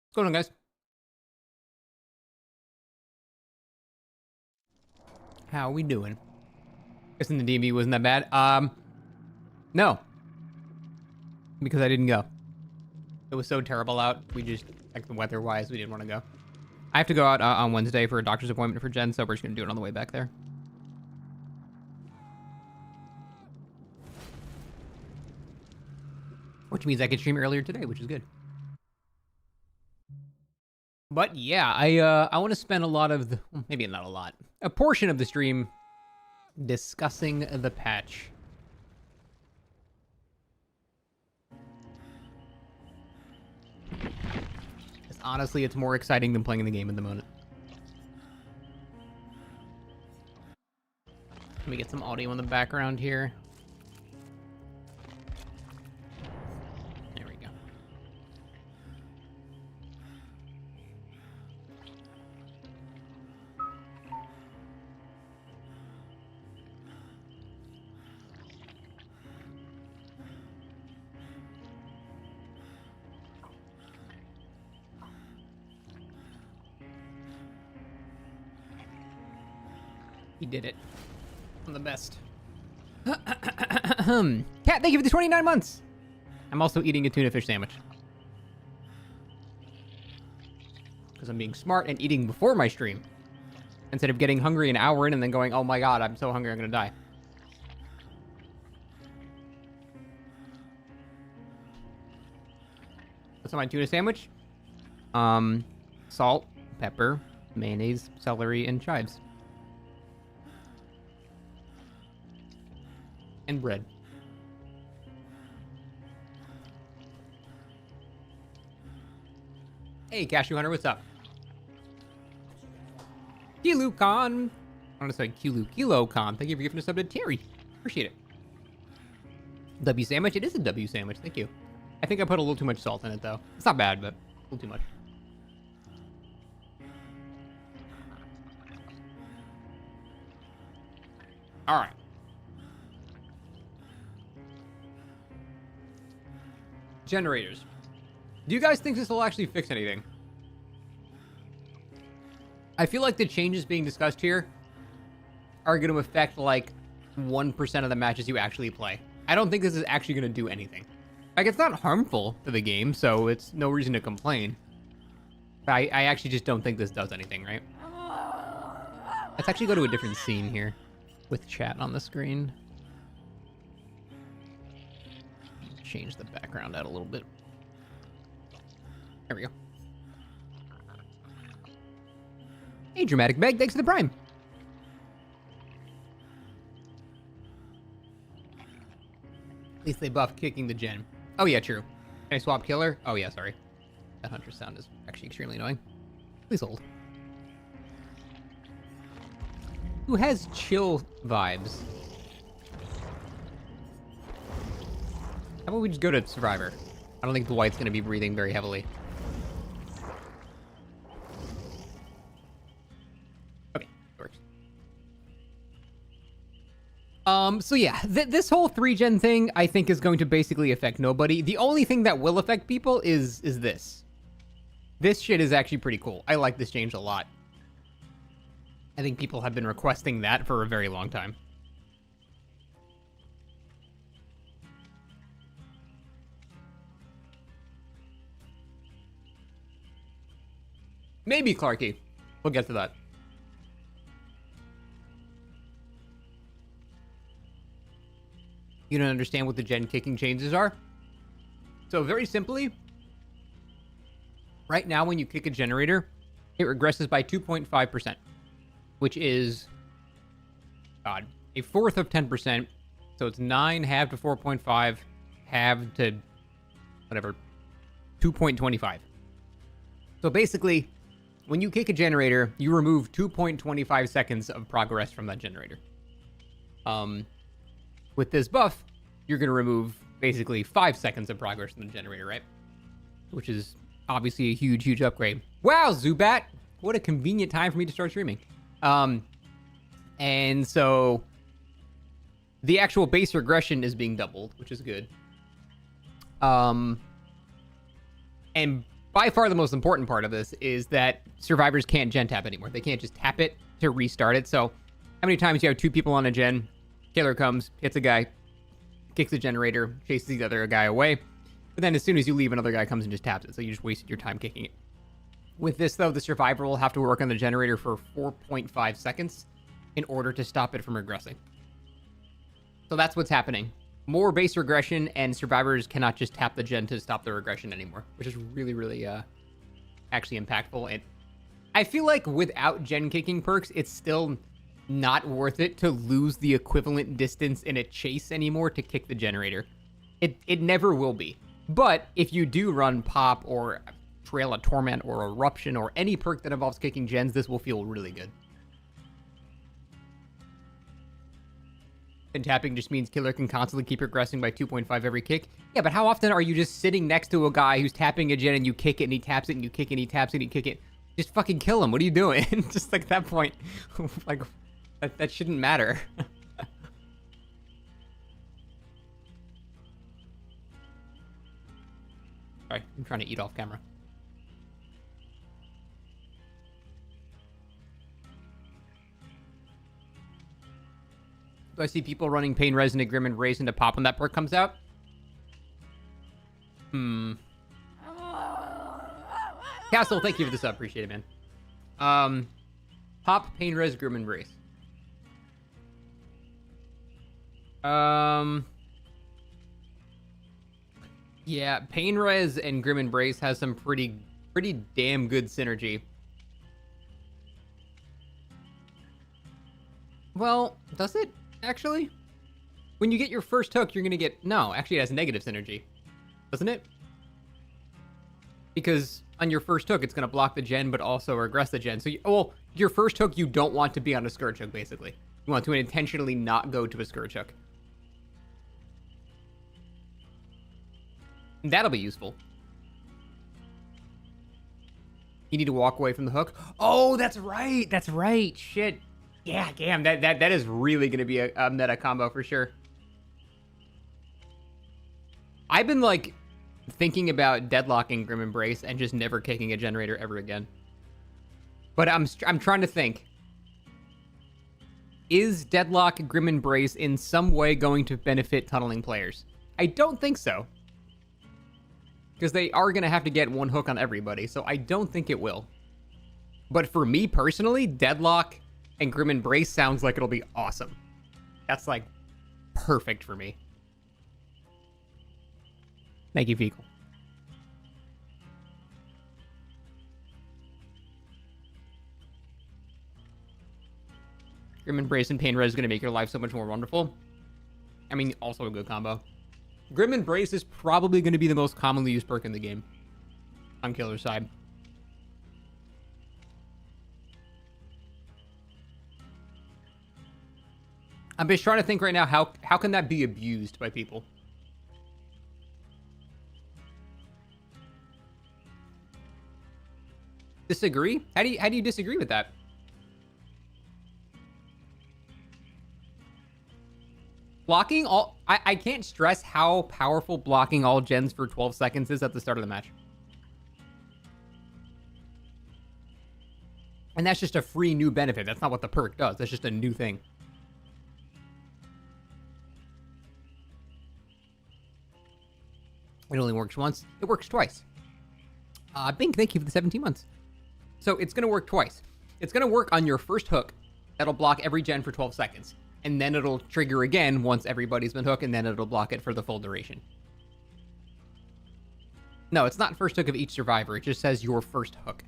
What's going on, guys? How we doing? Guessing the DMV wasn't that bad. No, because I didn't go. It was so terrible out. We just, like, the weather-wise, we didn't want to go. I have to go out on Wednesday for a doctor's appointment for Jen, so we're just gonna do it on the way back there. Which means I could stream earlier today, which is good. But yeah, I want to spend a lot of the, well, maybe not a lot, a portion of the stream discussing the patch. Honestly, it's more exciting than playing the game at the moment. Let me get some audio in the background here. There we go. He did it. I'm the best. Cat, thank you for the 29 months. I'm also eating a tuna fish sandwich. Because I'm being smart and eating before my stream. Instead of getting hungry an hour in and then going, oh my god, I'm so hungry, I'm gonna die. What's on my tuna sandwich? Salt, pepper, mayonnaise, celery, and chives. And bread. Hey, Cashew Hunter, what's up? KiluCon. I want to say KiluCon. Thank you for giving a sub to Terry. Appreciate it. W sandwich? It is a W sandwich. Thank you. I think I put a little too much salt in it, though. It's not bad, but a little too much. All right. Generators. Do you guys think this will actually fix anything? I feel like the changes being discussed here are going to affect like 1% of the matches you actually play. I don't think this is actually going to do anything. Like, it's not harmful to the game, so it's no reason to complain. But I actually just don't think this does anything, right? Let's actually go to a different scene here with chat on the screen. Change the background out a little bit. There we go. Hey, Dramatic Meg, thanks for the Prime. At least they buff kicking the gen. Oh yeah, true. Can I swap killer? Oh yeah, sorry. That hunter sound is actually extremely annoying. Please hold. Who has chill vibes? How about we just go to Survivor? I don't think Dwight's gonna be breathing very heavily. Okay, works. So yeah, this whole 3-gen thing, I think, is going to basically affect nobody. The only thing that will affect people is this. This shit is actually pretty cool. I like this change a lot. I think people have been requesting that for a very long time. Maybe Clarky. We'll get to that. You don't understand what the gen kicking changes are? So very simply, right now when you kick a generator, it regresses by 2.5%, which is, God, a fourth of 10%. So it's 9 halved to 4.5, halved to whatever, 2.25. So basically, when you kick a generator, you remove 2.25 seconds of progress from that generator. With this buff, you're going to remove basically 5 seconds of progress from the generator, right? Which is obviously a huge, huge upgrade. Wow, Zubat! What a convenient time for me to start streaming. And so the actual base regression is being doubled, which is good. And by far the most important part of this is that survivors can't gen tap anymore. They can't just tap it to restart it. So how many times you have 2 people on a gen, killer comes, hits a guy, kicks the generator, chases the other guy away, but then as soon as you leave, another guy comes and just taps it. So you just wasted your time kicking it. With this, though, the survivor will have to work on the generator for 4.5 seconds in order to stop it from regressing. So that's what's happening. More base regression, and survivors cannot just tap the gen to stop the regression anymore, which is really, really actually impactful. And I feel like without gen kicking perks, it's still not worth it to lose the equivalent distance in a chase anymore to kick the generator. It never will be. But if you do run Pop or Trail of Torment or Eruption or any perk that involves kicking gens, this will feel really good. And tapping just means killer can constantly keep progressing by 2.5 every kick. Yeah, but how often are you just sitting next to a guy who's tapping a gen and you kick it and he taps it and you kick it and he taps it and you kick it? Just fucking kill him. What are you doing? Just like at that point, like that shouldn't matter. Sorry, I'm trying to eat off camera. Do I see people running Pain Res into Grim and Raise into Pop when that perk comes out? Castle, thank you for the sub. Appreciate it, man. Pop, Pain Res, Grim and Raise. Yeah, Pain Res and Grim Embrace has some pretty damn good synergy. Well, does it actually? When you get your first hook, you're gonna get actually it has negative synergy, doesn't it? Because on your first hook, it's gonna block the gen, but also regress the gen. So, your first hook, you don't want to be on a Scourge hook, basically. You want to intentionally not go to a Scourge hook. That'll be useful. You need to walk away from the hook. Oh, that's right. That's right. Shit. Yeah, damn. That is really going to be a meta combo for sure. I've been like thinking about deadlocking Grim Embrace and just never kicking a generator ever again. But I'm trying to think. Is deadlock Grim Embrace in some way going to benefit tunneling players? I don't think so. Because they are going to have to get one hook on everybody, so I don't think it will. But for me personally, deadlock and Grim Embrace sounds like it'll be awesome. That's like perfect for me. Thank you, Fecal. Grim Embrace and Pain Res is going to make your life so much more wonderful. I mean, also a good combo. Grim Embrace is probably going to be the most commonly used perk in the game on killer's side. I'm just trying to think right now, how can that be abused by people? Disagree? How do you disagree with that? Blocking all... I can't stress how powerful blocking all gens for 12 seconds is at the start of the match. And that's just a free new benefit. That's not what the perk does. That's just a new thing. It only works once. It works twice. Bink, thank you for the 17 months. So it's going to work twice. It's going to work on your first hook. That'll block every gen for 12 seconds. And then it'll trigger again once everybody's been hooked, and then it'll block it for the full duration. No, it's not first hook of each survivor. It just says your first hook.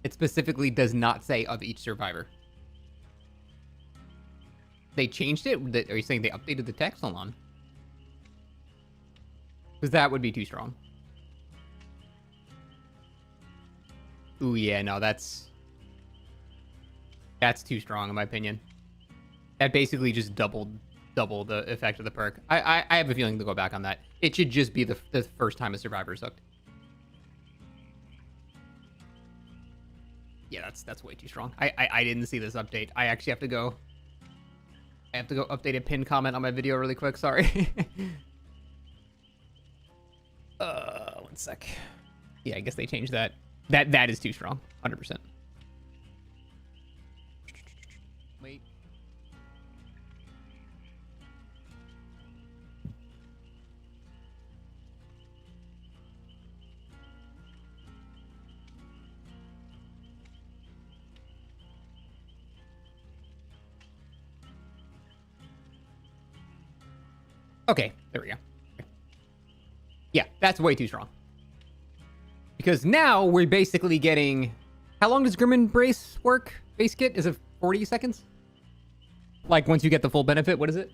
It specifically does not say of each survivor. They changed it? Are you saying they updated the text? Hold on. Because that would be too strong. Ooh, yeah, no, that's too strong in my opinion. That basically just double the effect of the perk. I have a feeling to go back on that. It should just be the first time a survivor is hooked. Yeah, that's way too strong. I didn't see this update. I actually have to go. I have to go update a pinned comment on my video really quick. Sorry. 1 sec. Yeah, I guess they changed that. That is too strong. 100%. Wait. Okay, there we go. Yeah, that's way too strong. Because now we're basically getting... How long does Grim Embrace work? Base kit? Is it 40 seconds? Like, once you get the full benefit, what is it?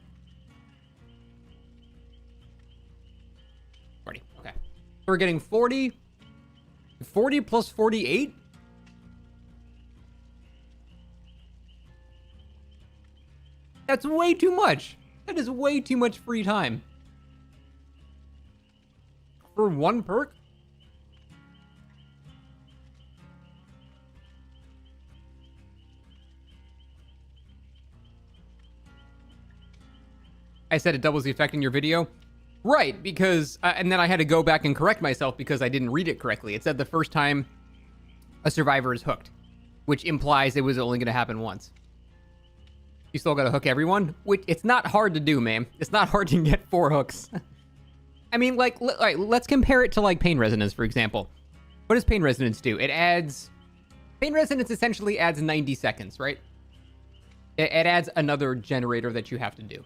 40, okay. We're getting 40... 40 plus 48? That's way too much. That is way too much free time. For one perk? I said it doubles the effect in your video. Right, because... and then I had to go back and correct myself because I didn't read it correctly. It said the first time a survivor is hooked, which implies it was only going to happen once. You still got to hook everyone, which it's not hard to do, man. It's not hard to get 4 hooks. I mean, like, right, let's compare it to, like, Pain Resonance, for example. What does Pain Resonance do? It adds... Pain Resonance essentially adds 90 seconds, right? It adds another generator that you have to do.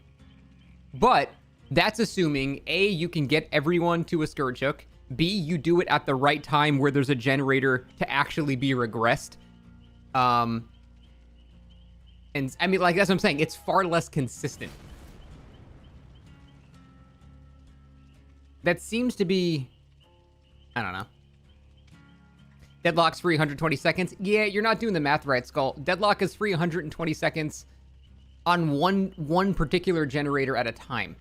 But that's assuming, A, you can get everyone to a Scourge Hook. B, you do it at the right time where there's a generator to actually be regressed. And, I mean, like, that's what I'm saying. It's far less consistent. That seems to be... I don't know. Deadlock's free 120 seconds. Yeah, you're not doing the math right, Skull. Deadlock is free 120 seconds on one particular generator at a time.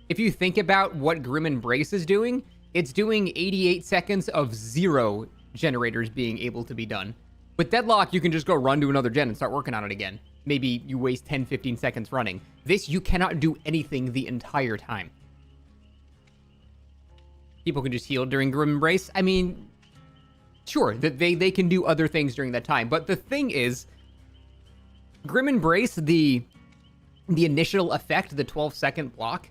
If you think about what Grim Embrace is doing, it's doing 88 seconds of 0 generators being able to be done. With Deadlock, you can just go run to another gen and start working on it again. Maybe you waste 10, 15 seconds running. This, you cannot do anything the entire time. People can just heal during Grim Embrace. I mean, sure, that they can do other things during that time. But the thing is, Grim Embrace, the initial effect, the 12-second block,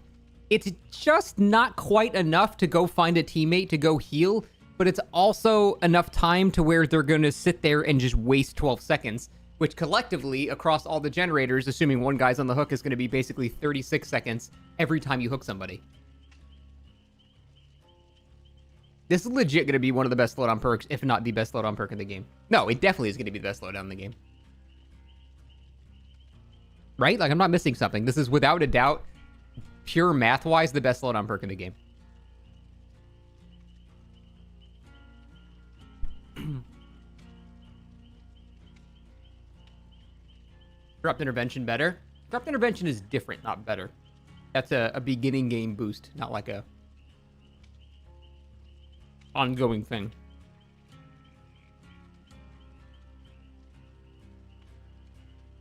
it's just not quite enough to go find a teammate to go heal, but it's also enough time to where they're going to sit there and just waste 12 seconds, which collectively, across all the generators, assuming one guy's on the hook, is going to be basically 36 seconds every time you hook somebody. This is legit going to be one of the best slowdown perks, if not the best slowdown perk in the game. No, it definitely is going to be the best slowdown in the game. Right? Like, I'm not missing something. This is, without a doubt, pure math-wise, the best slowdown perk in the game. Dropped Intervention better? Dropped Intervention is different, not better. That's a beginning game boost, not like a ongoing thing.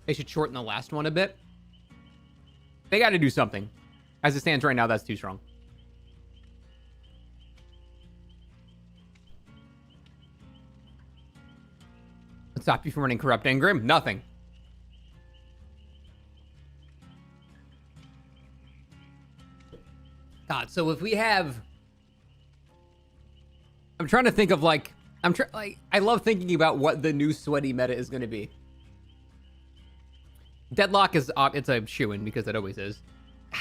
They should shorten the last one a bit. They got to do something. As it stands right now, that's too strong. What stopped you from running Corrupt Engram? Nothing. God, so if we have... I'm trying to think of, like... I love thinking about what the new sweaty meta is going to be. Deadlock is... it's a shoo-in, because it always is.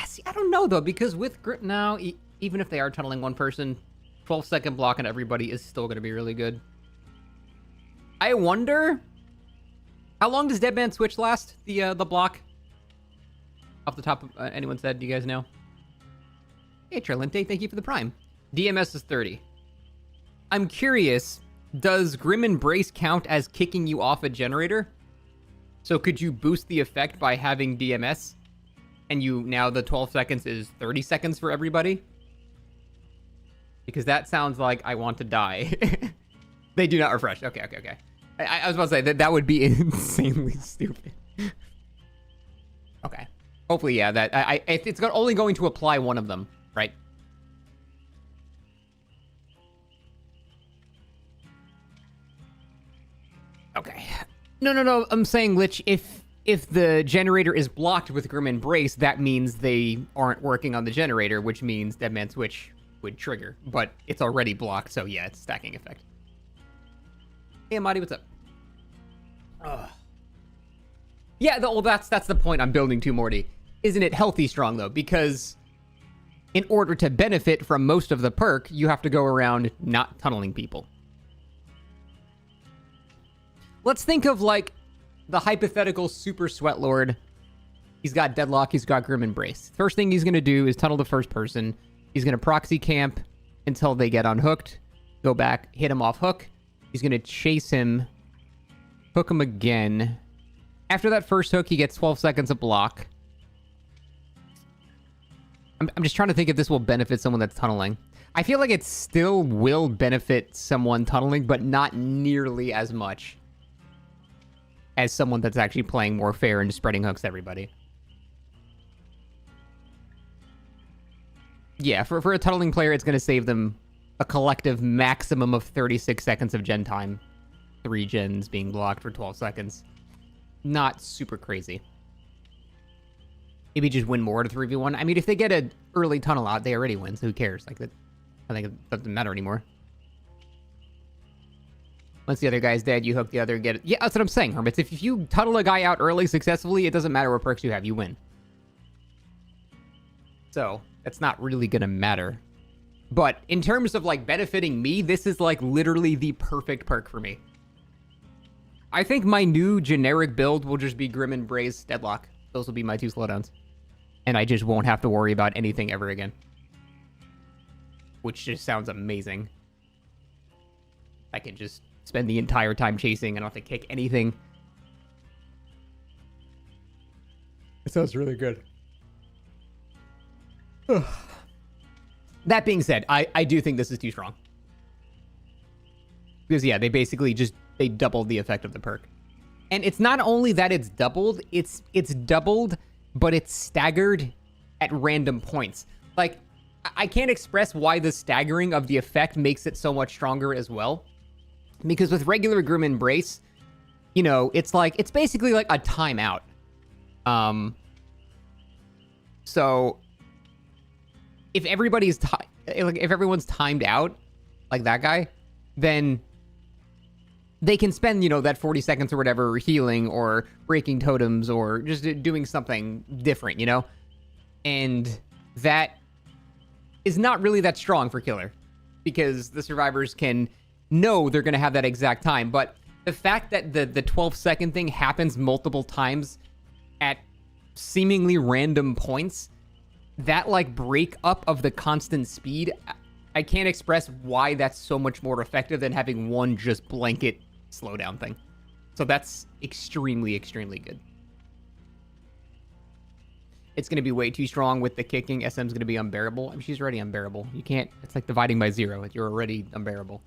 See, I don't know, though, because with Grip now, even if they are tunneling one person, 12-second block on everybody is still going to be really good. I wonder... How long does Deadman Switch last? The block? Off the top of anyone's head, do you guys know? Hey, Trelente, thank you for the Prime. DMS is 30. I'm curious, does Grim Embrace count as kicking you off a generator? So could you boost the effect by having DMS? And now the 12 seconds is 30 seconds for everybody? Because that sounds like I want to die. They do not refresh. Okay. I was about to say that would be insanely stupid. Okay. Hopefully, yeah, it's only going to apply one of them, right? No. I'm saying, Lich, if the generator is blocked with Grim Embrace, that means they aren't working on the generator, which means Dead Man Switch would trigger. But it's already blocked, so yeah, it's stacking effect. Hey, Amadi, what's up? Yeah, well, that's the point I'm building to, Morty. Isn't it healthy strong, though? Because in order to benefit from most of the perk, you have to go around not tunneling people. Let's think of, like, the hypothetical Super Sweat Lord. He's got Deadlock, he's got Grim Embrace. First thing he's going to do is tunnel the first person. He's going to proxy camp until they get unhooked. Go back, hit him off hook. He's going to chase him, hook him again. After that first hook, he gets 12 seconds of block. I'm just trying to think if this will benefit someone that's tunneling. I feel like it still will benefit someone tunneling, but not nearly as much as someone that's actually playing more fair and spreading hooks to everybody. Yeah, for a tunneling player, it's going to save them a collective maximum of 36 seconds of gen time. 3 gens being blocked for 12 seconds. Not super crazy. Maybe just win more to 3v1. I mean, if they get an early tunnel out, they already win, so who cares? Like, I think it doesn't matter anymore. Once the other guy's dead, you hook the other, get it. Yeah, that's what I'm saying, Hermits. If you tunnel a guy out early successfully, it doesn't matter what perks you have, you win. So, that's not really gonna matter. But in terms of, like, benefiting me, this is, like, literally the perfect perk for me. I think my new generic build will just be Grim Embrace Deadlock. Those will be my 2 slowdowns. And I just won't have to worry about anything ever again. Which just sounds amazing. I can just spend the entire time chasing. I don't have to kick anything. It sounds really good. That being said, I do think this is too strong. Because, yeah, they basically just, they doubled the effect of the perk. And it's not only that it's doubled, it's doubled, but it's staggered at random points. Like, I can't express why the staggering of the effect makes it so much stronger as well. Because with regular Grim Embrace, you know, it's basically like a timeout. So if everybody's if everyone's timed out, like that guy, then they can spend, you know, that 40 seconds or whatever healing or breaking totems or just doing something different, you know? And that is not really that strong for Killer because the survivors can know they're going to have that exact time. But the fact that the 12-second thing happens multiple times at seemingly random points, that, like, break up of the constant speed, I can't express why that's so much more effective than having one just blanket slowdown thing. So that's extremely, extremely good. It's going to be way too strong with the kicking. SM's going to be unbearable. I mean, she's already unbearable. You can't... It's like dividing by 0. You're already unbearable.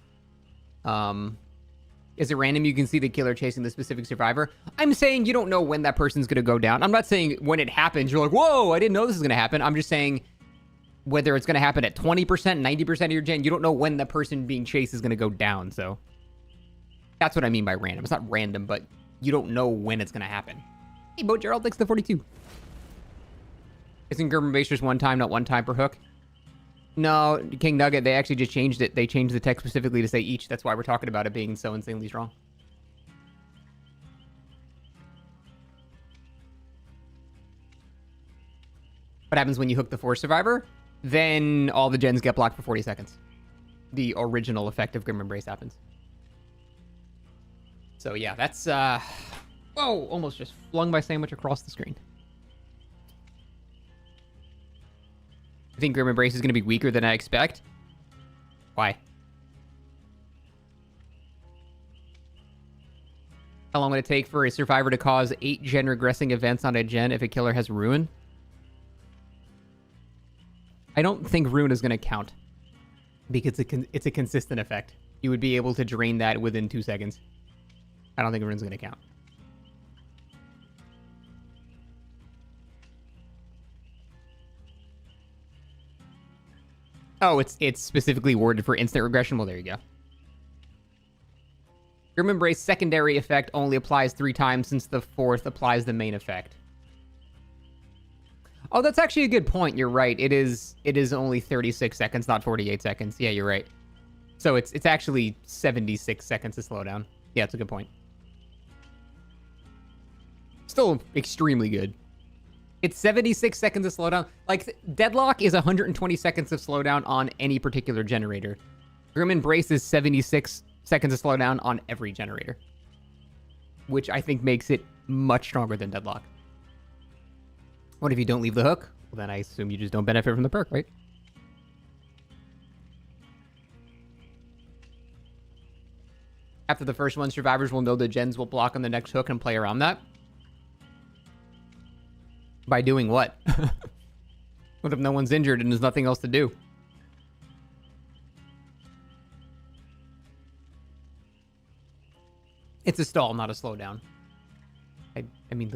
Is it random you can see the killer chasing the specific survivor? I'm saying you don't know when that person's going to go down. I'm not saying when it happens, you're like, whoa, I didn't know this was going to happen. I'm just saying whether it's going to happen at 20%, 90% of your gen, you don't know when the person being chased is going to go down, so... That's what I mean by random. It's not random, but you don't know when it's going to happen. Hey, Bo Gerald, thanks to the 42. Isn't Grim Embrace just one time, not one time per hook? No, King Nugget, they actually just changed it. They changed the text specifically to say each. That's why we're talking about it being so insanely strong. What happens when you hook the Force Survivor? Then all the gens get blocked for 40 seconds. The original effect of Grim Embrace happens. So yeah, that's, whoa, almost just flung my sandwich across the screen. I think Grim Embrace is going to be weaker than I expect. Why? How long would it take for a survivor to cause 8 gen regressing events on a gen if a killer has Ruin? I don't think Ruin is going to count. Because it's a consistent effect. You would be able to drain that within 2 seconds. I don't think Ruin's going to count. Oh, it's specifically worded for instant regression? Well, there you go. Grim Embrace secondary effect only applies 3 times since the 4th applies the main effect. Oh, that's actually a good point. You're right. It is only 36 seconds, not 48 seconds. Yeah, you're right. So it's actually 76 seconds to slow down. Yeah, it's a good point. Still extremely good. It's 76 seconds of slowdown. Like, Deadlock is 120 seconds of slowdown on any particular generator. Grim Embrace is 76 seconds of slowdown on every generator, which I think makes it much stronger than Deadlock. What if you don't leave the hook? Well, then I assume you just don't benefit from the perk, right? After the first one, survivors will know the gens will block on the next hook and play around that. By doing what? What if no one's injured and there's nothing else to do? It's a stall, not a slowdown. I mean,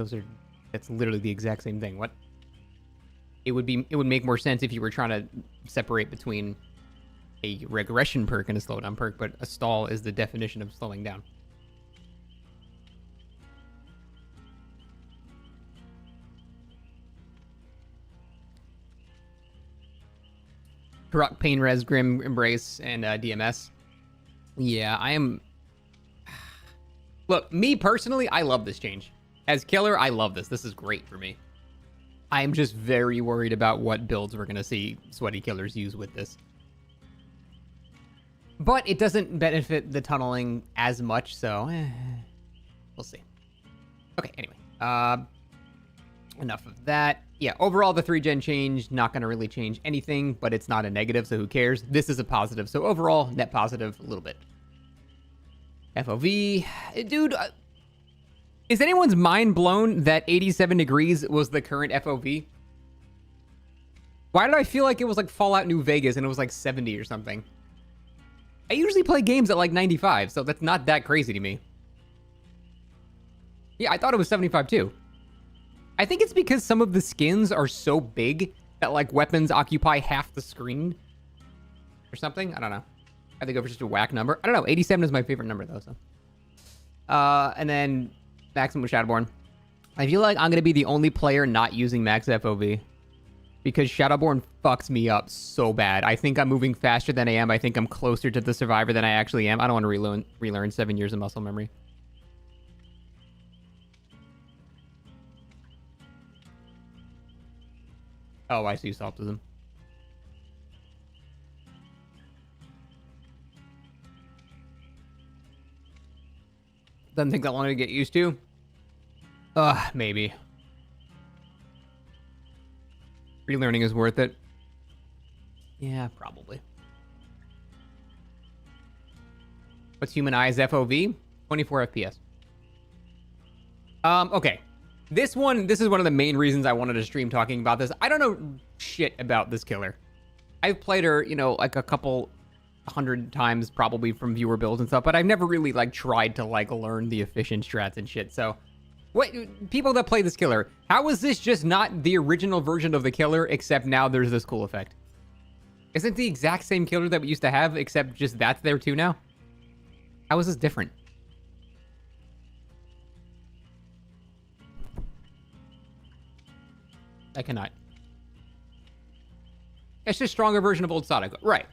that's literally the exact same thing. What? It would make more sense if you were trying to separate between a regression perk and a slowdown perk, but a stall is the definition of slowing down. Rock, Pain Res, Grim Embrace, and DMS. Yeah, I am... Look, me personally, I love this change. As Killer, I love this. This is great for me. I am just very worried about what builds we're going to see Sweaty Killers use with this. But it doesn't benefit the tunneling as much, so... we'll see. Okay, anyway. Enough of that. Yeah, overall, the 3-gen change, not going to really change anything, but it's not a negative, so who cares? This is a positive, so overall, net positive, a little bit. FOV. Dude, is anyone's mind blown that 87 degrees was the current FOV? Why did I feel like it was like Fallout New Vegas and it was like 70 or something? I usually play games at like 95, so that's not that crazy to me. Yeah, I thought it was 75 too. I think it's because some of the skins are so big that like weapons occupy half the screen or something. I don't know. I think it was just a whack number. I don't know. 87 is my favorite number though. So, and then Maximum Shadowborn. I feel like I'm gonna be the only player not using max FOV because Shadowborn fucks me up so bad. I think I'm moving faster than I am. I think I'm closer to the survivor than I actually am. I don't want to relearn 7 years of muscle memory. Oh, I see solipsism. Doesn't take that long to get used to. Maybe. Relearning is worth it. Yeah, probably. What's Human Eyes FOV? 24 FPS. Okay. This is one of the main reasons I wanted to stream talking about this. I don't know shit about this killer. I've played her, you know, like a couple 100 times probably from viewer builds and stuff, but I've never really like tried to like learn the efficient strats and shit. So, what people that play this killer, how is this just not the original version of the killer, except now there's this cool effect? Isn't it the exact same killer that we used to have, except just that's there too now? How is this different? I cannot. It's just a stronger version of old Sadako. Right.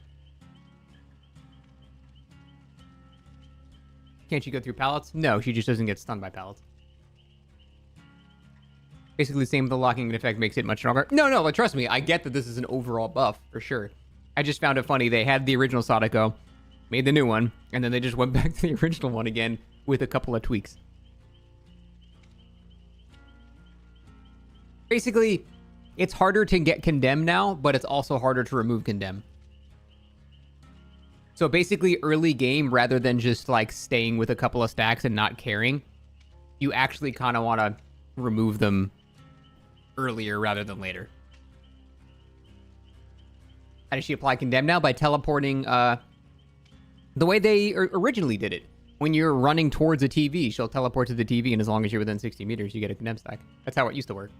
Can't she go through pallets? No, she just doesn't get stunned by pallets. Basically the same with the locking effect makes it much stronger. No, but trust me, I get that this is an overall buff, for sure. I just found it funny. They had the original Sadako, made the new one, and then they just went back to the original one again with a couple of tweaks. Basically, it's harder to get Condemn now, but it's also harder to remove Condemn. So basically, early game, rather than just like staying with a couple of stacks and not caring, you actually kind of want to remove them earlier rather than later. How does she apply Condemn now? By teleporting the way they originally did it. When you're running towards a TV, she'll teleport to the TV, and as long as you're within 60 meters, you get a Condemn stack. That's how it used to work.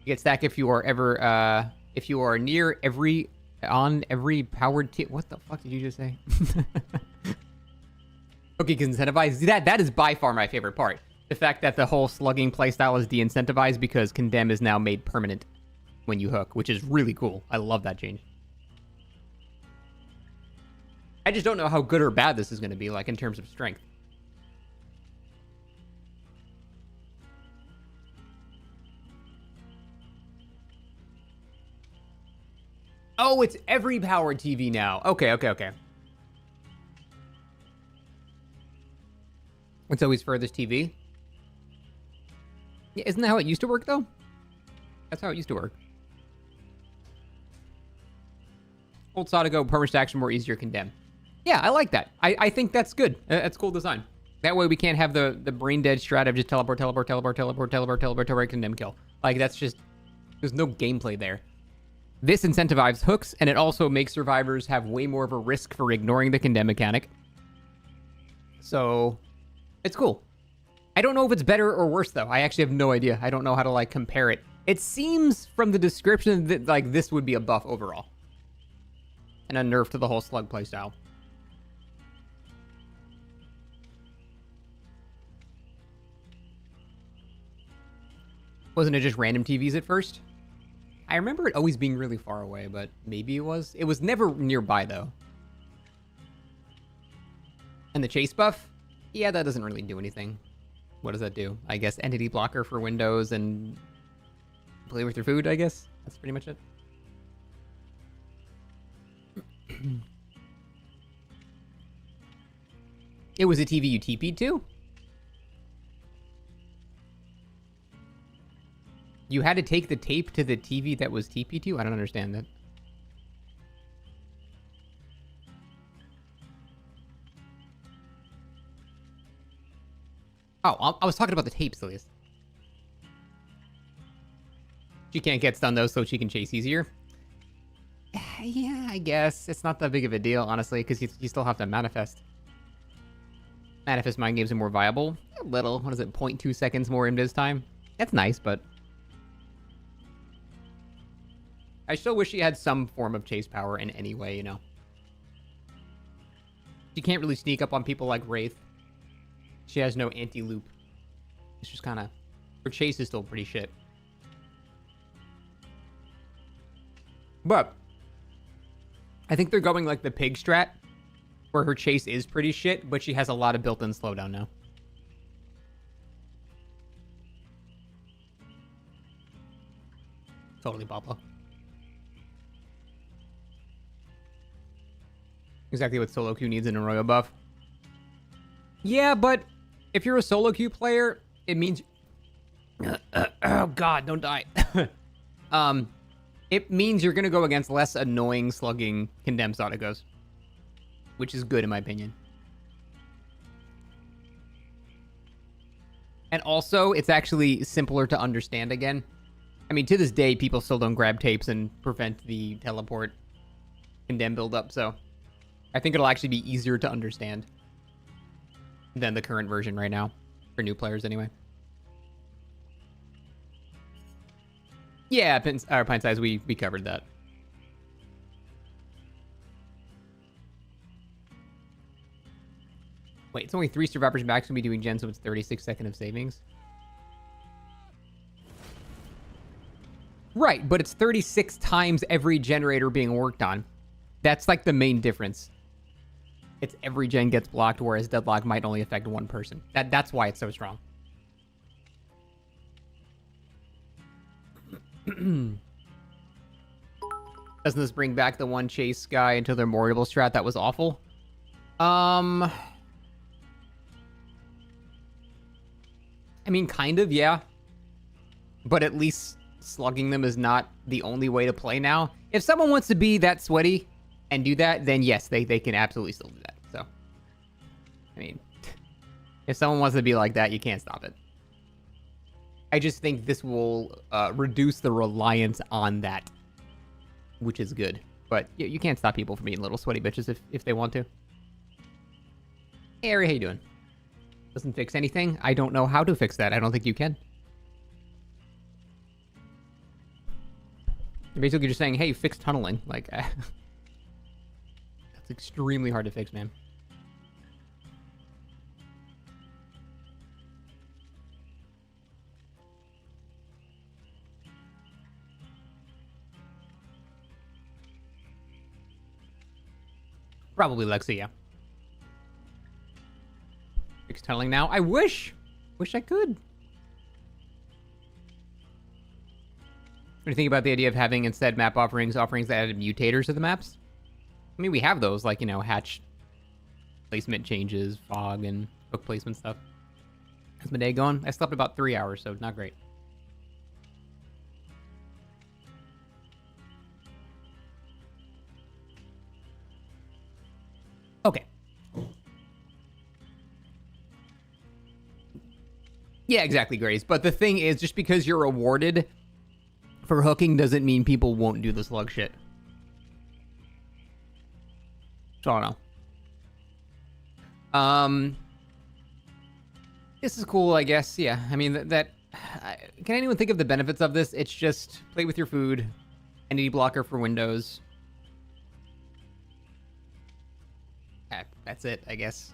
You get stack if you are ever, if you are near every, on every powered T. What the fuck did you just say? Okay, because incentivized, that is by far my favorite part. The fact that the whole slugging playstyle is de-incentivized because Condemn is now made permanent when you hook, which is really cool. I love that change. I just don't know how good or bad this is going to be, like, in terms of strength. Oh, it's every powered TV now. Okay. It's always furthest TV. Yeah, isn't that how it used to work, though? That's how it used to work. Old Sadago, permanent action, more easier condemn. Yeah, I like that. I think that's good. That's cool design. That way we can't have the brain dead strat of just teleport, condemn, kill. Like, that's just... There's no gameplay there. This incentivizes hooks, and it also makes survivors have way more of a risk for ignoring the condemn mechanic. So, it's cool. I don't know if it's better or worse, though. I actually have no idea. I don't know how to, like, compare it. It seems from the description that, like, this would be a buff overall. And a nerf to the whole slug playstyle. Wasn't it just random TVs at first? I remember it always being really far away, but maybe it was. It was never nearby, though. And the chase buff? Yeah, that doesn't really do anything. What does that do? I guess entity blocker for Windows and play with your food, I guess? That's pretty much it. It was a TV you TP'd to? You had to take the tape to the TV that was TP'd to? I don't understand that. Oh, I was talking about the tapes, at least. She can't get stunned, though, so she can chase easier. Yeah, I guess. It's not that big of a deal, honestly, because you still have to manifest. Manifest mind games are more viable. A little. What is it, 0.2 seconds more invis time? That's nice, but... I still wish she had some form of chase power in any way, you know? She can't really sneak up on people like Wraith. She has no anti-loop. It's just kind of... Her chase is still pretty shit. But... I think they're going like the pig strat, where her chase is pretty shit, but she has a lot of built-in slowdown now. Totally, Pablo. Exactly what solo queue needs in a royal buff. Yeah, but if you're a solo queue player, it means... oh god, don't die. It means you're gonna go against less annoying slugging condemned Sadagos. Which is good in my opinion. And also, it's actually simpler to understand again. I mean, to this day, people still don't grab tapes and prevent the teleport condemn buildup, so... I think it'll actually be easier to understand than the current version right now. For new players, anyway. Yeah, Pint Size, we covered that. Wait, it's only 3 survivors max when we doing gen, so it's 36 seconds of savings. Right, but it's 36 times every generator being worked on. That's like the main difference. It's every gen gets blocked, whereas Deadlock might only affect one person. That's why it's so strong. Doesn't this bring back the one chase guy into the memorable strat that was awful? I mean, kind of, yeah. But at least slugging them is not the only way to play now. If someone wants to be that sweaty and do that, then yes, they can absolutely still do that. So, I mean, if someone wants to be like that, you can't stop it. I just think this will reduce the reliance on that, which is good. But you can't stop people from being little sweaty bitches if they want to. Hey, Ari, how you doing? Doesn't fix anything? I don't know how to fix that. I don't think you can. You're basically just saying, hey, fix tunneling. Like, that's extremely hard to fix, man. Probably Lexi, yeah. Rick's tunneling now. I wish I could. What do you think about the idea of having instead map offerings that added mutators to the maps? I mean, we have those, like, you know, hatch placement changes, fog, and hook placement stuff. How's my day going? I slept about 3 hours, so not great. Okay. Yeah, exactly, Grace. But the thing is, just because you're rewarded for hooking doesn't mean people won't do the slug shit. So I don't know. This is cool, I guess. Yeah, I mean, can anyone think of the benefits of this? It's just play with your food, entity blocker for Windows. That's it, I guess.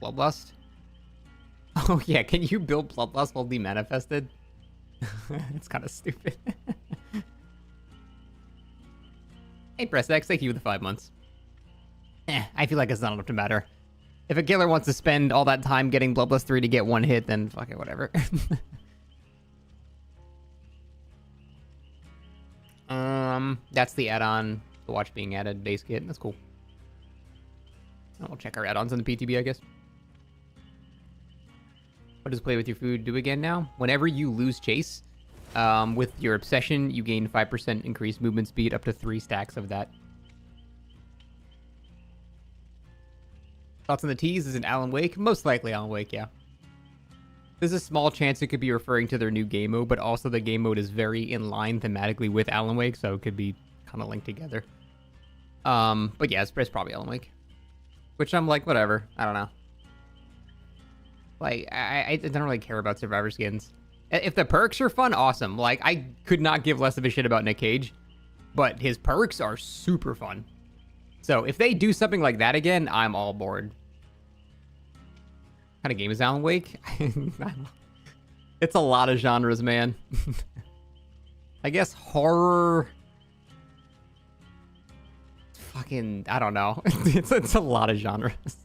Bloodlust? Oh yeah, can you build Bloodlust while demanifested? It's kind of stupid. Hey, Press X, thank you for the 5 months. I feel like it's not enough to matter. If a killer wants to spend all that time getting Bloodlust 3 to get one hit, then fuck it, whatever. That's the add-on. The watch being added, base kit. That's cool. We'll check our add-ons on the PTB, I guess. What does play with your food do again now? Whenever you lose chase, with your obsession, you gain 5% increased movement speed, up to 3 stacks of that. Thoughts on the tease? Is it Alan Wake? Most likely Alan Wake, yeah. There's a small chance it could be referring to their new game mode, but also the game mode is very in line thematically with Alan Wake, so it could be kind of linked together. But yeah, it's probably Alan Wake. Which I'm like, whatever. I don't know. Like, I don't really care about Survivor skins. If the perks are fun, awesome. Like, I could not give less of a shit about Nick Cage, but his perks are super fun. So if they do something like that again, I'm all board. What kind of game is Alan Wake? It's a lot of genres, man. I guess horror. Fucking, I don't know. It's a lot of genres. It's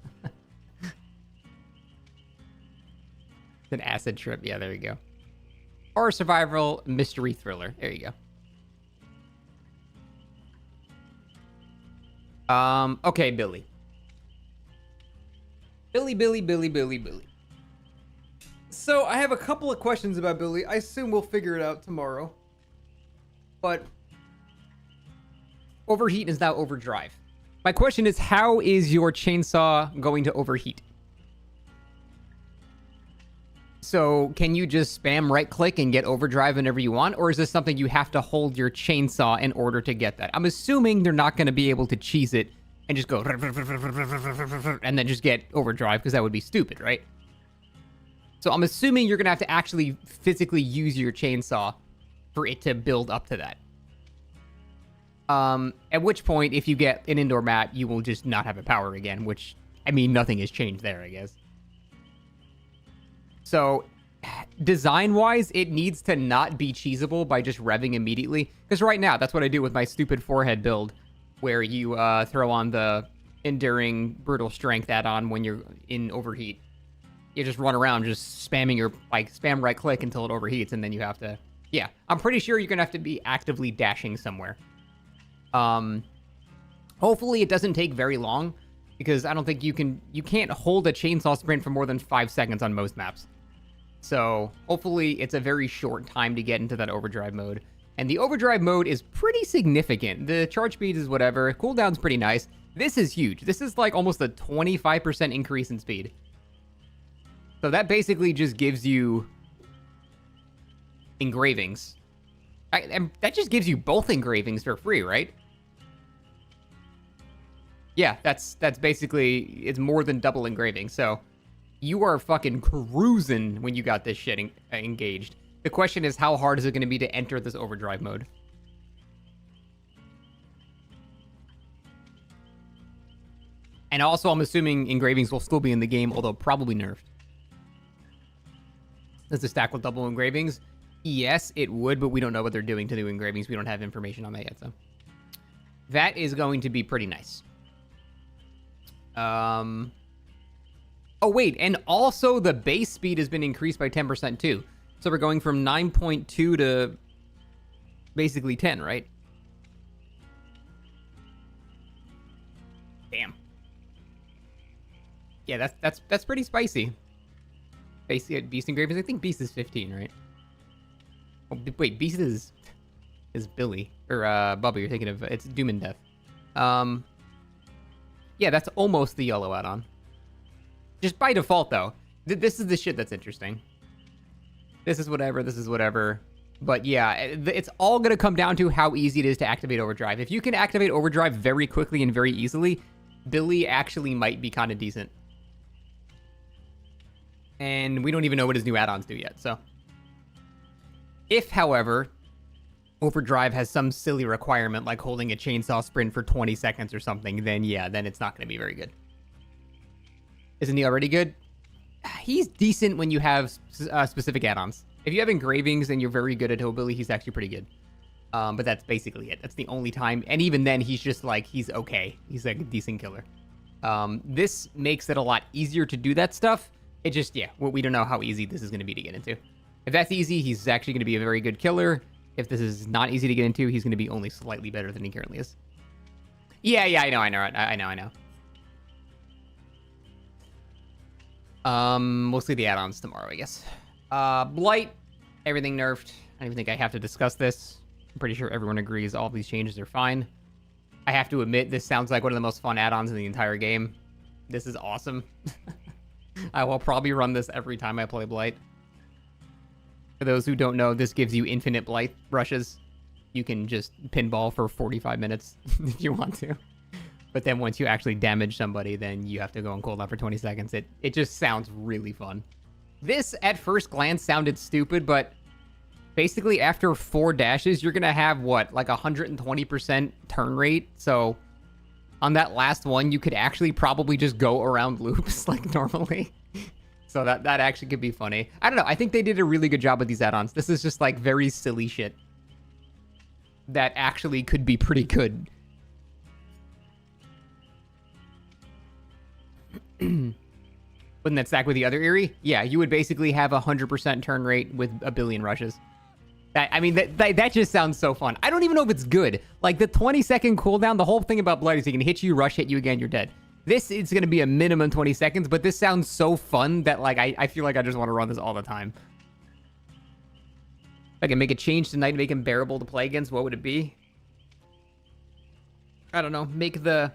an acid trip. Yeah, there you go. Horror, survival, mystery, thriller. There you go. Okay, Billy. Billy. So, I have a couple of questions about Billy. I assume we'll figure it out tomorrow. But overheat is now overdrive. My question is, how is your chainsaw going to overheat? So, can you just spam right-click and get overdrive whenever you want? Or is this something you have to hold your chainsaw in order to get that? I'm assuming they're not going to be able to cheese it and just go and then just get overdrive, because that would be stupid, right? So I'm assuming you're going to have to actually physically use your chainsaw for it to build up to that. At which point, if you get an indoor map, you will just not have a power again, which, I mean, nothing has changed there, I guess. So, design-wise, it needs to not be cheesable by just revving immediately. Because right now, that's what I do with my stupid forehead build, where you throw on the Enduring Brutal Strength add-on when you're in overheat. You just run around just spamming your, like, spam right-click until it overheats, and then you have to... Yeah, I'm pretty sure you're going to have to be actively dashing somewhere. Hopefully it doesn't take very long, because I don't think you can't hold a chainsaw sprint for more than 5 seconds on most maps. So hopefully it's a very short time to get into that overdrive mode. And the overdrive mode is pretty significant. The charge speed is whatever. Cooldown's pretty nice. This is huge. This is like almost a 25% increase in speed. So that basically just gives you engravings. And that just gives you both engravings for free, right? Yeah, that's basically, it's more than double engraving. So you are fucking cruising when you got this shit engaged. The question is, how hard is it going to be to enter this overdrive mode? And also, I'm assuming engravings will still be in the game, although probably nerfed. Does the stack with double engravings? Yes, it would, but we don't know what they're doing to the engravings. We don't have information on that yet, so. That is going to be pretty nice. Oh, wait, and also the base speed has been increased by 10% too. So we're going from 9.2 to basically 10, right? Damn. Yeah, that's pretty spicy. Basically, at Beast Engravings, I think Beast is 15, right? Oh, wait, Beast is Billy or Bubba. You're thinking of it's Doom and Death. Yeah, that's almost the yellow add-on. Just by default, though. This is the shit that's interesting. This is whatever. This is whatever. But yeah, it's all gonna come down to how easy it is to activate Overdrive. If you can activate Overdrive very quickly and very easily, Billy actually might be kind of decent. And we don't even know what his new add-ons do yet, so. If, however, Overdrive has some silly requirement like holding a chainsaw sprint for 20 seconds or something, then yeah, then it's not going to be very good. Isn't he already good? He's decent when you have specific add-ons. If you have engravings and you're very good at Hillbilly, he's actually pretty good. But that's basically it. That's the only time. And even then, he's just like, he's okay. He's like a decent killer. This makes it a lot easier to do that stuff. It just, yeah, we don't know how easy this is going to be to get into. If that's easy, he's actually going to be a very good killer. If this is not easy to get into, he's going to be only slightly better than he currently is. Yeah, I know. We'll see the add-ons tomorrow, I guess. Blight, everything nerfed. I don't even think I have to discuss this. I'm pretty sure everyone agrees all these changes are fine. I have to admit, this sounds like one of the most fun add-ons in the entire game. This is awesome. I will probably run this every time I play Blight. For those who don't know, this gives you infinite Blight rushes. You can just pinball for 45 minutes if you want to. But then once you actually damage somebody, then you have to go on cooldown for 20 seconds. It just sounds really fun. This, at first glance, sounded stupid, but basically after 4 dashes, you're going to have, what, like 120% turn rate? So on that last one, you could actually probably just go around loops like normally. So that actually could be funny. I don't know. I think they did a really good job with these add-ons. This is just like very silly shit that actually could be pretty good. Wouldn't that stack with the other Eerie? Yeah, you would basically have 100% turn rate with a billion rushes. That just sounds so fun. I don't even know if it's good. Like, the 20-second cooldown, the whole thing about Blood is he can hit you, rush, hit you again, you're dead. This is going to be a minimum 20 seconds, but this sounds so fun that, like, I feel like I just want to run this all the time. If I can make a change tonight and make him bearable to play against, what would it be? I don't know. Make the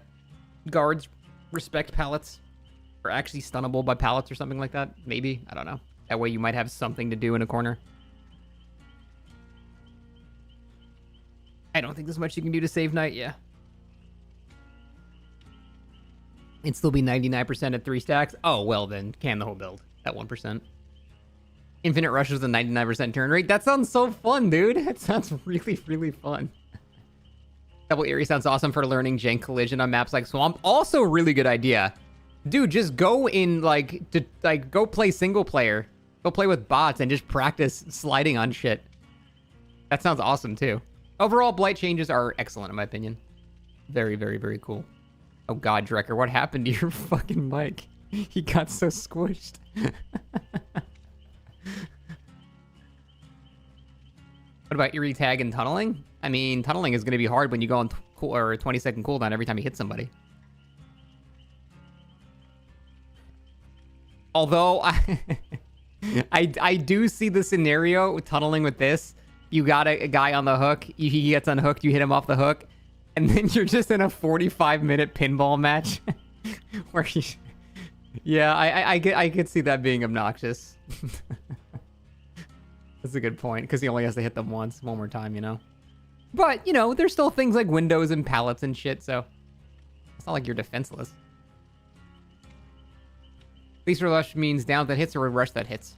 guards respect pallets. Or actually stunnable by pallets or something like that. Maybe. I don't know. That way you might have something to do in a corner. I don't think there's much you can do to save Knight, yeah. It'd still be 99% at 3 stacks. Oh, well then, can the whole build at 1%. Infinite Rush is a 99% turn rate. That sounds so fun, dude. That sounds really, really fun. Double Eerie sounds awesome for learning jank collision on maps like Swamp. Also, really good idea. Dude, just go in, go play single player. Go play with bots and just practice sliding on shit. That sounds awesome, too. Overall, Blight changes are excellent, in my opinion. Very, very, very cool. Oh god, Drecker, what happened to your fucking mic? He got so squished. What about Eerie Tag and tunneling? I mean, tunneling is going to be hard when you go on 20-second cooldown every time you hit somebody. Although, I do see the scenario tunneling with this. You got a guy on the hook, he gets unhooked, you hit him off the hook, and then you're just in a 45-minute pinball match. Where he... Yeah, I could see that being obnoxious. That's a good point, because he only has to hit them one more time, you know? But, you know, there's still things like windows and pallets and shit, so... It's not like you're defenseless. Lethal Rush means down that hits or a rush that hits.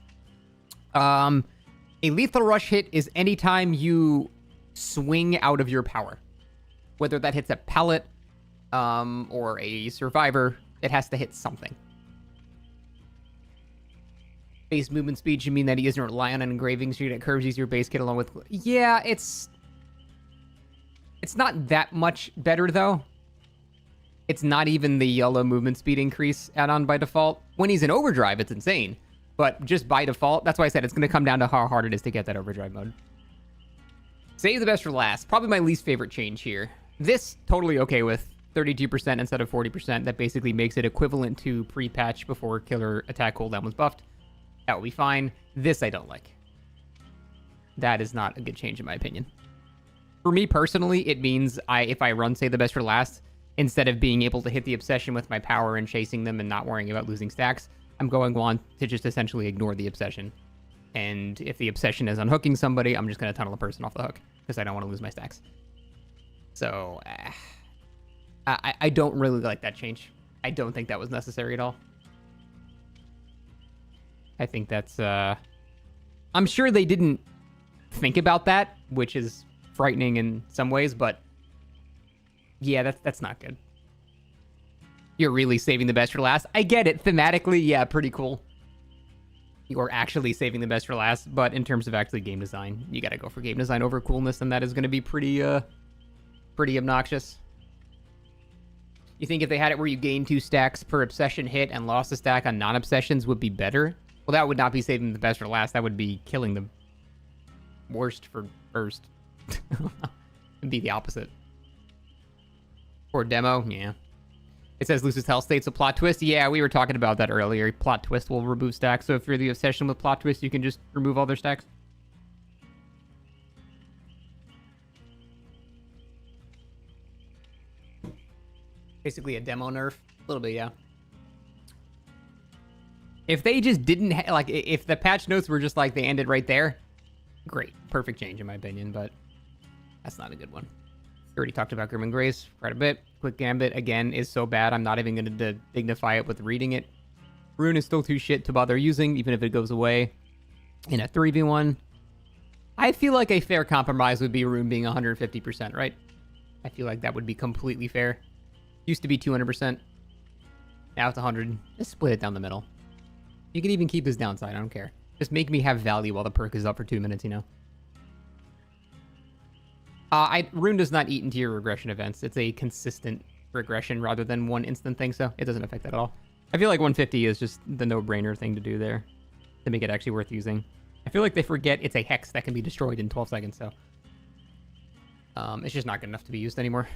A Lethal Rush hit is anytime you swing out of your power. Whether that hits a pallet or a survivor, it has to hit something. Base movement speed should mean that he doesn't rely on an engraving, so you get curves, use your base kit along with... Yeah, it's not that much better, though. It's not even the yellow movement speed increase add-on by default. When he's in overdrive, it's insane. But just by default, that's why I said it's going to come down to how hard it is to get that overdrive mode. Save the best for last. Probably my least favorite change here. This, totally okay with. 32% instead of 40%. That basically makes it equivalent to pre-patch before killer attack cooldown was buffed. That will be fine. This I don't like. That is not a good change in my opinion. For me personally, it means if I run Save the Best for last, instead of being able to hit the obsession with my power and chasing them and not worrying about losing stacks, I'm going on to just essentially ignore the obsession. And if the obsession is unhooking somebody, I'm just going to tunnel a person off the hook because I don't want to lose my stacks. So, I don't really like that change. I don't think that was necessary at all. I think that's, I'm sure they didn't think about that, which is frightening in some ways, but yeah, that's not good. You're really saving the best for last. I get it. Thematically, yeah, pretty cool. You're actually saving the best for last, but in terms of actually game design, you gotta go for game design over coolness, and that is gonna be pretty obnoxious. You think if they had it where you gain 2 stacks per obsession hit and lost a stack on non-obsessions would be better? Well, that would not be saving the best for last. That would be killing the worst for first. It'd be the opposite. For demo, yeah. It says loses health states a plot twist. Yeah, we were talking about that earlier. Plot twist will remove stacks. So if you're the obsession with plot twist, you can just remove all their stacks. Basically a demo nerf. A little bit, yeah. If they just didn't, if the patch notes were just like they ended right there, great. Perfect change in my opinion, but that's not a good one. We already talked about Grim and Grace quite a bit. Quick Gambit, again, is so bad, I'm not even going to dignify it with reading it. Rune is still too shit to bother using, even if it goes away in a 3v1. I feel like a fair compromise would be Rune being 150%, right? I feel like that would be completely fair. Used to be 200%. Now it's 100. Just split it down the middle. You can even keep this downside, I don't care. Just make me have value while the perk is up for 2 minutes, you know? Rune does not eat into your regression events. It's a consistent regression rather than one instant thing, so it doesn't affect that at all. I feel like 150 is just the no-brainer thing to do there to make it actually worth using. I feel like they forget it's a hex that can be destroyed in 12 seconds, so... it's just not good enough to be used anymore.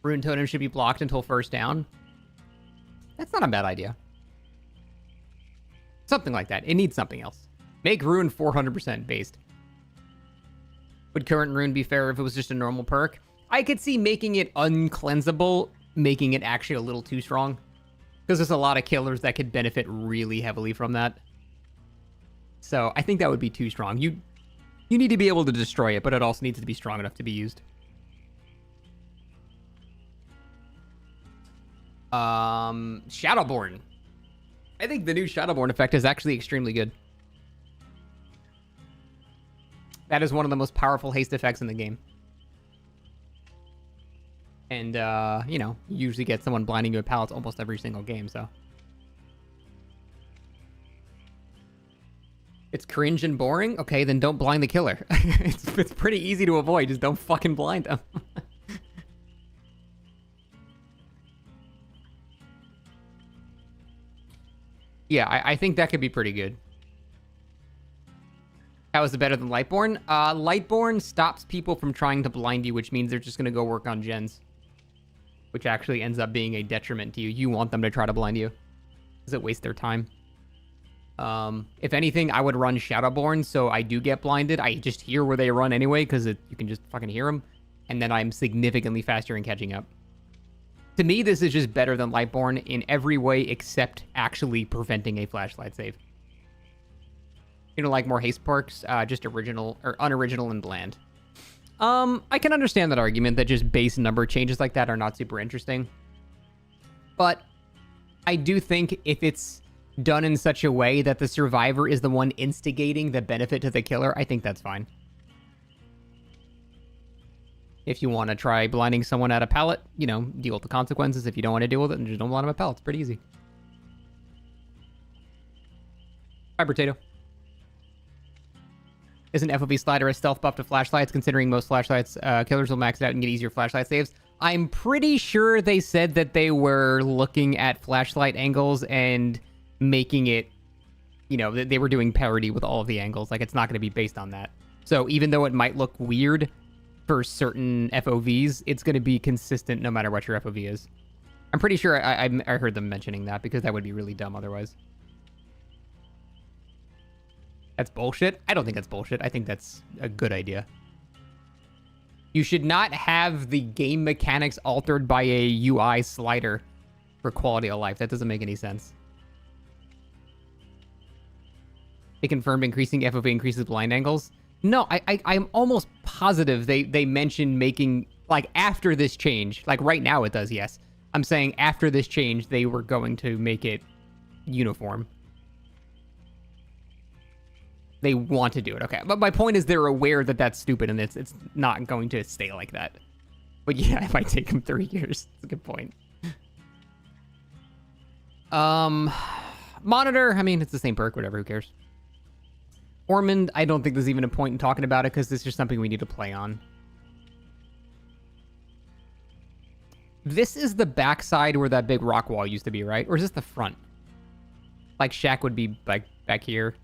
Rune Totem should be blocked until first down. That's not a bad idea. Something like that. It needs something else. Make Rune 400% based. Would current Rune be fair if it was just a normal perk? I could see making it uncleansable, making it actually a little too strong. Because there's a lot of killers that could benefit really heavily from that. So I think that would be too strong. You need to be able to destroy it, but it also needs to be strong enough to be used. Shadowborn. I think the new Shadowborn effect is actually extremely good. That is one of the most powerful haste effects in the game. And, you know, you usually get someone blinding you with pallets almost every single game, so. It's cringe and boring? Okay, then don't blind the killer. It's pretty easy to avoid, just don't fucking blind them. Yeah, I think that could be pretty good. How is it better than Lightborn? Lightborn stops people from trying to blind you, which means they're just going to go work on gens. Which actually ends up being a detriment to you. You want them to try to blind you. Because it wastes their time. If anything, I would run Shadowborn so I do get blinded. I just hear where they run anyway, because you can just fucking hear them. And then I'm significantly faster in catching up. To me, this is just better than Lightborn in every way except actually preventing a flashlight save. You know, like more haste perks, just original or unoriginal and bland. I can understand that argument that just base number changes like that are not super interesting. But I do think if it's done in such a way that the survivor is the one instigating the benefit to the killer, I think that's fine. If you want to try blinding someone at a pallet, you know, deal with the consequences. If you don't want to deal with it, then just don't blind them at pallets. Pretty easy. Hi, Potato. Is an FOV slider a stealth buff to flashlights, considering most flashlights killers will max it out and get easier flashlight saves? I'm pretty sure they said that they were looking at flashlight angles and making it, you know, they were doing parity with all of the angles. Like, it's not going to be based on that. So even though it might look weird for certain FOVs, it's going to be consistent no matter what your FOV is. I'm pretty sure I heard them mentioning that, because that would be really dumb otherwise. That's bullshit? I don't think that's bullshit. I think that's a good idea. You should not have the game mechanics altered by a UI slider for quality of life. That doesn't make any sense. They confirmed increasing FOV increases blind angles. No, I'm almost positive they mentioned making, like, after this change, like right now it does, yes. I'm saying after this change, they were going to make it uniform. They want to do it, okay. But my point is they're aware that that's stupid and it's not going to stay like that. But yeah, it might take them 3 years. That's a good point. Monitor, I mean, it's the same perk, whatever, who cares? Ormond, I don't think there's even a point in talking about it because it's just something we need to play on. This is the backside where that big rock wall used to be, right? Or is this the front? Like, Shack would be, like, back here.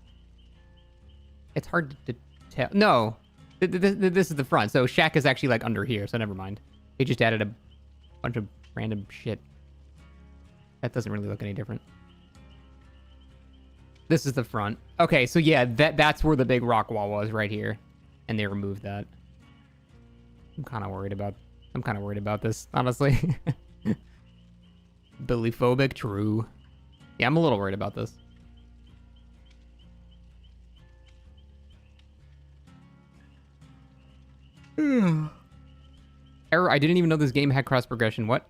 It's hard to tell. No, this is the front. So Shack is actually, like, under here, so never mind. They just added a bunch of random shit. That doesn't really look any different. This is the front. Okay, so yeah, that's where the big rock wall was, right here. And they removed that. I'm kind of worried about this, honestly. Billy-phobic, true. Yeah, I'm a little worried about this. Error, I didn't even know this game had cross progression. What?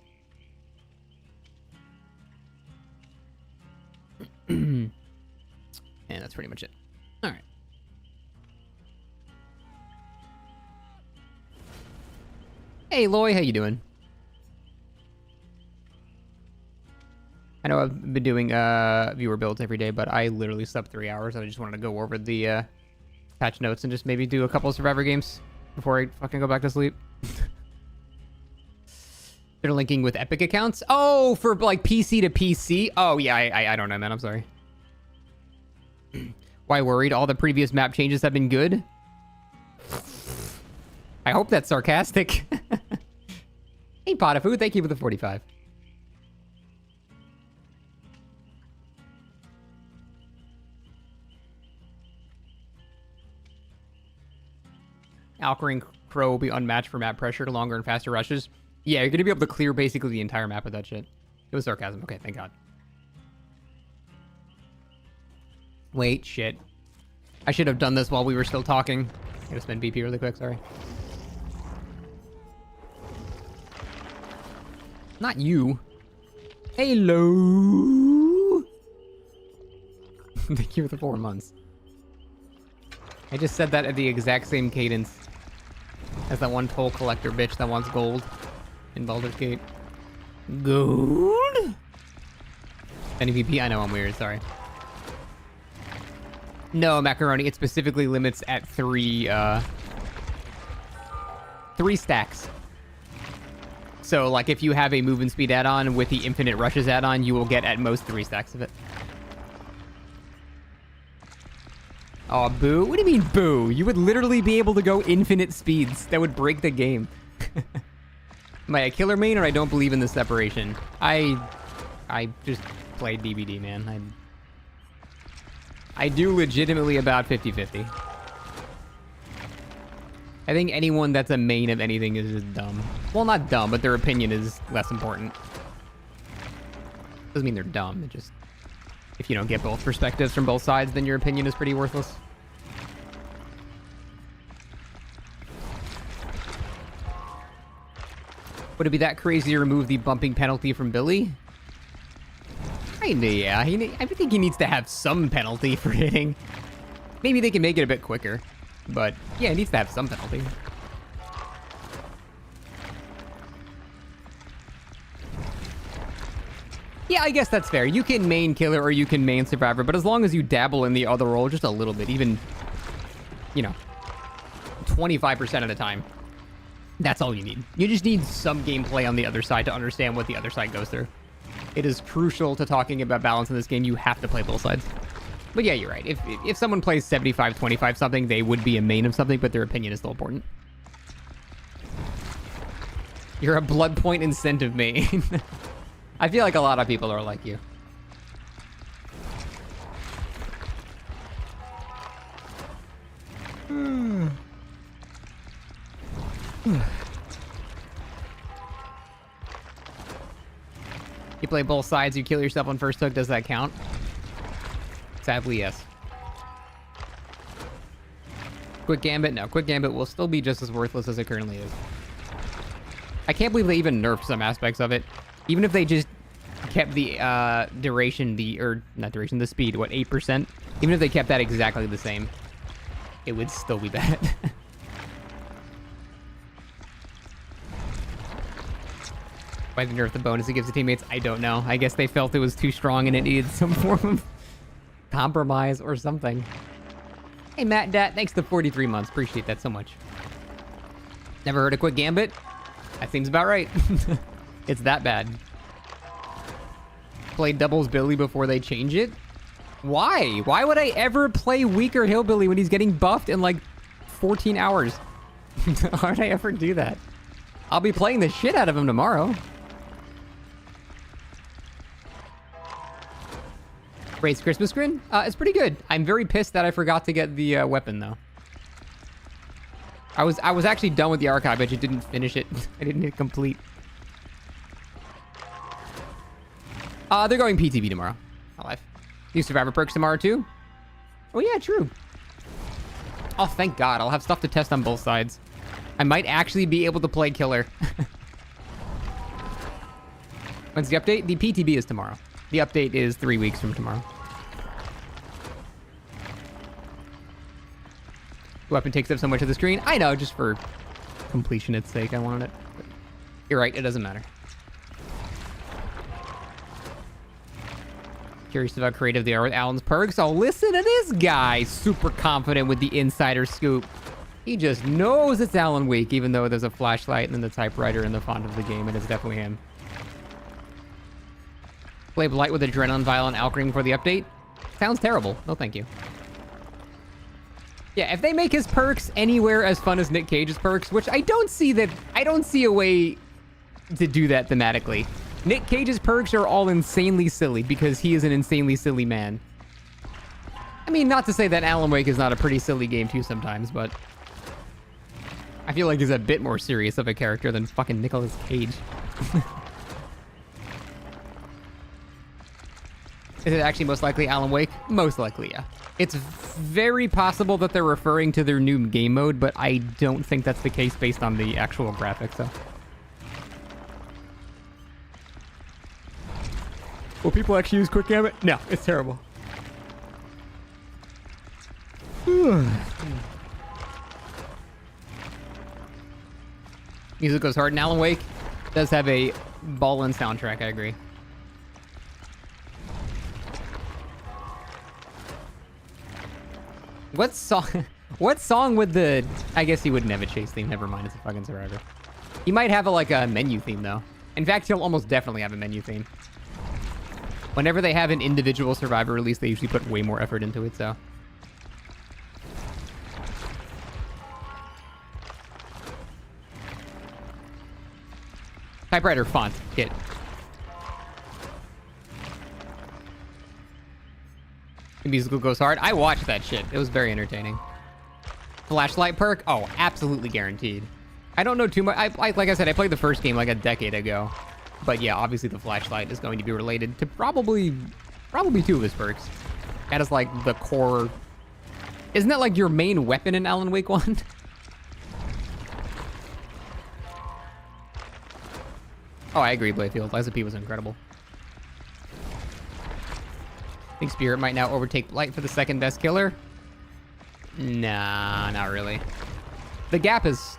And that's pretty much it. All right. Hey, Loy, how you doing? I know I've been doing viewer builds every day, but I literally slept 3 hours, and I just wanted to go over the patch notes and just maybe do a couple of Survivor games before I fucking go back to sleep. They're linking with Epic accounts? Oh, for like PC to PC? Oh, yeah, I don't know, man. I'm sorry. Why worried? All the previous map changes have been good? I hope that's sarcastic. Hey, Potafu, thank you for the 45. Alkarin Crow will be unmatched for map pressure, longer and faster rushes. Yeah, you're going to be able to clear basically the entire map with that shit. It was sarcasm. Okay, thank God. Wait, shit. I should have done this while we were still talking. I'm gonna spend BP really quick, sorry. Not you. Hello. Thank you for the 4 months. I just said that at the exact same cadence as that one toll collector bitch that wants gold in Baldur's Gate. Gold? NVP? I know I'm weird, sorry. No, Macaroni, it specifically limits at 3 stacks. So, like, if you have a movement speed add-on with the infinite rushes add-on, you will get at most 3 stacks of it. Oh, boo? What do you mean, boo? You would literally be able to go infinite speeds. That would break the game. Am I a killer main or I don't believe in the separation? I just played DBD, man. I do legitimately about 50-50. I think anyone that's a main of anything is just dumb. Well, not dumb, but their opinion is less important. Doesn't mean they're dumb. It just... if you don't get both perspectives from both sides, then your opinion is pretty worthless. Would it be that crazy to remove the bumping penalty from Billy? Yeah, I think he needs to have some penalty for hitting. Maybe they can make it a bit quicker. But, yeah, it needs to have some penalty. Yeah, I guess that's fair. You can main killer or you can main survivor, but as long as you dabble in the other role just a little bit, even, you know, 25% of the time. That's all you need. You just need some gameplay on the other side to understand what the other side goes through. It is crucial to talking about balance in this game. You have to play both sides. But yeah, you're right. If someone plays 75-25 something, they would be a main of something, but their opinion is still important. You're a blood point incentive main. I feel like a lot of people are like you. You play both sides, you kill yourself on first hook, does that count? Sadly, yes. Quick Gambit? No, Quick Gambit will still be just as worthless as it currently is. I can't believe they even nerfed some aspects of it. Even if they just kept the duration, the speed, what, 8%? Even if they kept that exactly the same, it would still be bad. Why they nerf the bonus it gives to teammates, I don't know. I guess they felt it was too strong and it needed some form of compromise or something. Hey, Matt Dat, thanks for 43 months. Appreciate that so much. Never heard of Quick Gambit? That seems about right. It's that bad. Play Doubles Billy before they change it? Why? Why would I ever play weaker Hillbilly when he's getting buffed in like 14 hours? Why would I ever do that? I'll be playing the shit out of him tomorrow. Raid's Christmas grin? It's pretty good. I'm very pissed that I forgot to get the weapon though. I was actually done with the archive, I just didn't finish it. I didn't hit complete. They're going PTB tomorrow. Not live. New Survivor perks tomorrow too? Oh yeah, true. Oh, thank God. I'll have stuff to test on both sides. I might actually be able to play Killer. When's the update? The PTB is tomorrow. The update is 3 weeks from tomorrow. Weapon takes up so much of the screen. I know, just for completionist's sake, I wanted it. But you're right, it doesn't matter. Curious about creative they are with Alan's perks. Oh, listen to this guy. Super confident with the insider scoop. He just knows it's Alan Wake, even though there's a flashlight and then the typewriter in the font of the game, and it's definitely him. Play Blight with Adrenaline Vial and Alchemy for the update? Sounds terrible. No, thank you. Yeah, if they make his perks anywhere as fun as Nick Cage's perks, which I don't see a way to do that thematically. Nick Cage's perks are all insanely silly because he is an insanely silly man. I mean, not to say that Alan Wake is not a pretty silly game too sometimes, but I feel like he's a bit more serious of a character than fucking Nicolas Cage. Is it actually most likely Alan Wake? Most likely, yeah. It's very possible that they're referring to their new game mode, but I don't think that's the case based on the actual graphics, though. Will people actually use Quick Gambit? No, it's terrible. Music goes hard in Alan Wake. Does have a ballin' soundtrack, I agree. What song would the... I guess he wouldn't have a chase theme. Never mind, it's a fucking Survivor. He might have a menu theme, though. In fact, he'll almost definitely have a menu theme. Whenever they have an individual Survivor release, they usually put way more effort into it, so... Typewriter font kit. The musical goes hard. I watched that shit. It was very entertaining. Flashlight perk? Oh, absolutely guaranteed. I don't know too much. Like I said, I played the first game like a decade ago. But yeah, obviously the flashlight is going to be related to probably 2 of his perks. That is like the core... Isn't that like your main weapon in Alan Wake 1? Oh, I agree, Blayfield. Liza P was incredible. Think Spirit might now overtake Blight for the second best killer? Nah, not really. The gap is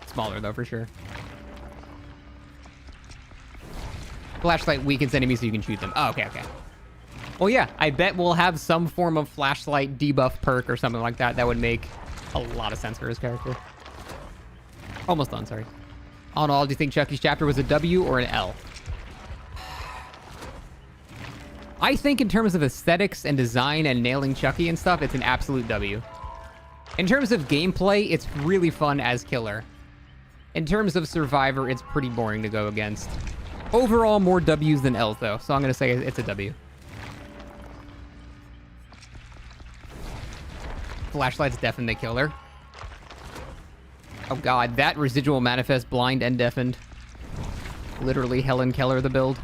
smaller, though, for sure. Flashlight weakens enemies so you can shoot them. Oh, okay. Well, yeah, I bet we'll have some form of flashlight debuff perk or something like that that would make a lot of sense for his character. Almost done, sorry. All in all, do you think Chucky's chapter was a W or an L? I think in terms of aesthetics and design and nailing Chucky and stuff, it's an absolute W. In terms of gameplay, it's really fun as Killer. In terms of Survivor, it's pretty boring to go against. Overall, more W's than L's, though, so I'm going to say it's a W. Flashlight's deafen the Killer. Oh god, that residual manifest blind and deafened. Literally Helen Keller the build.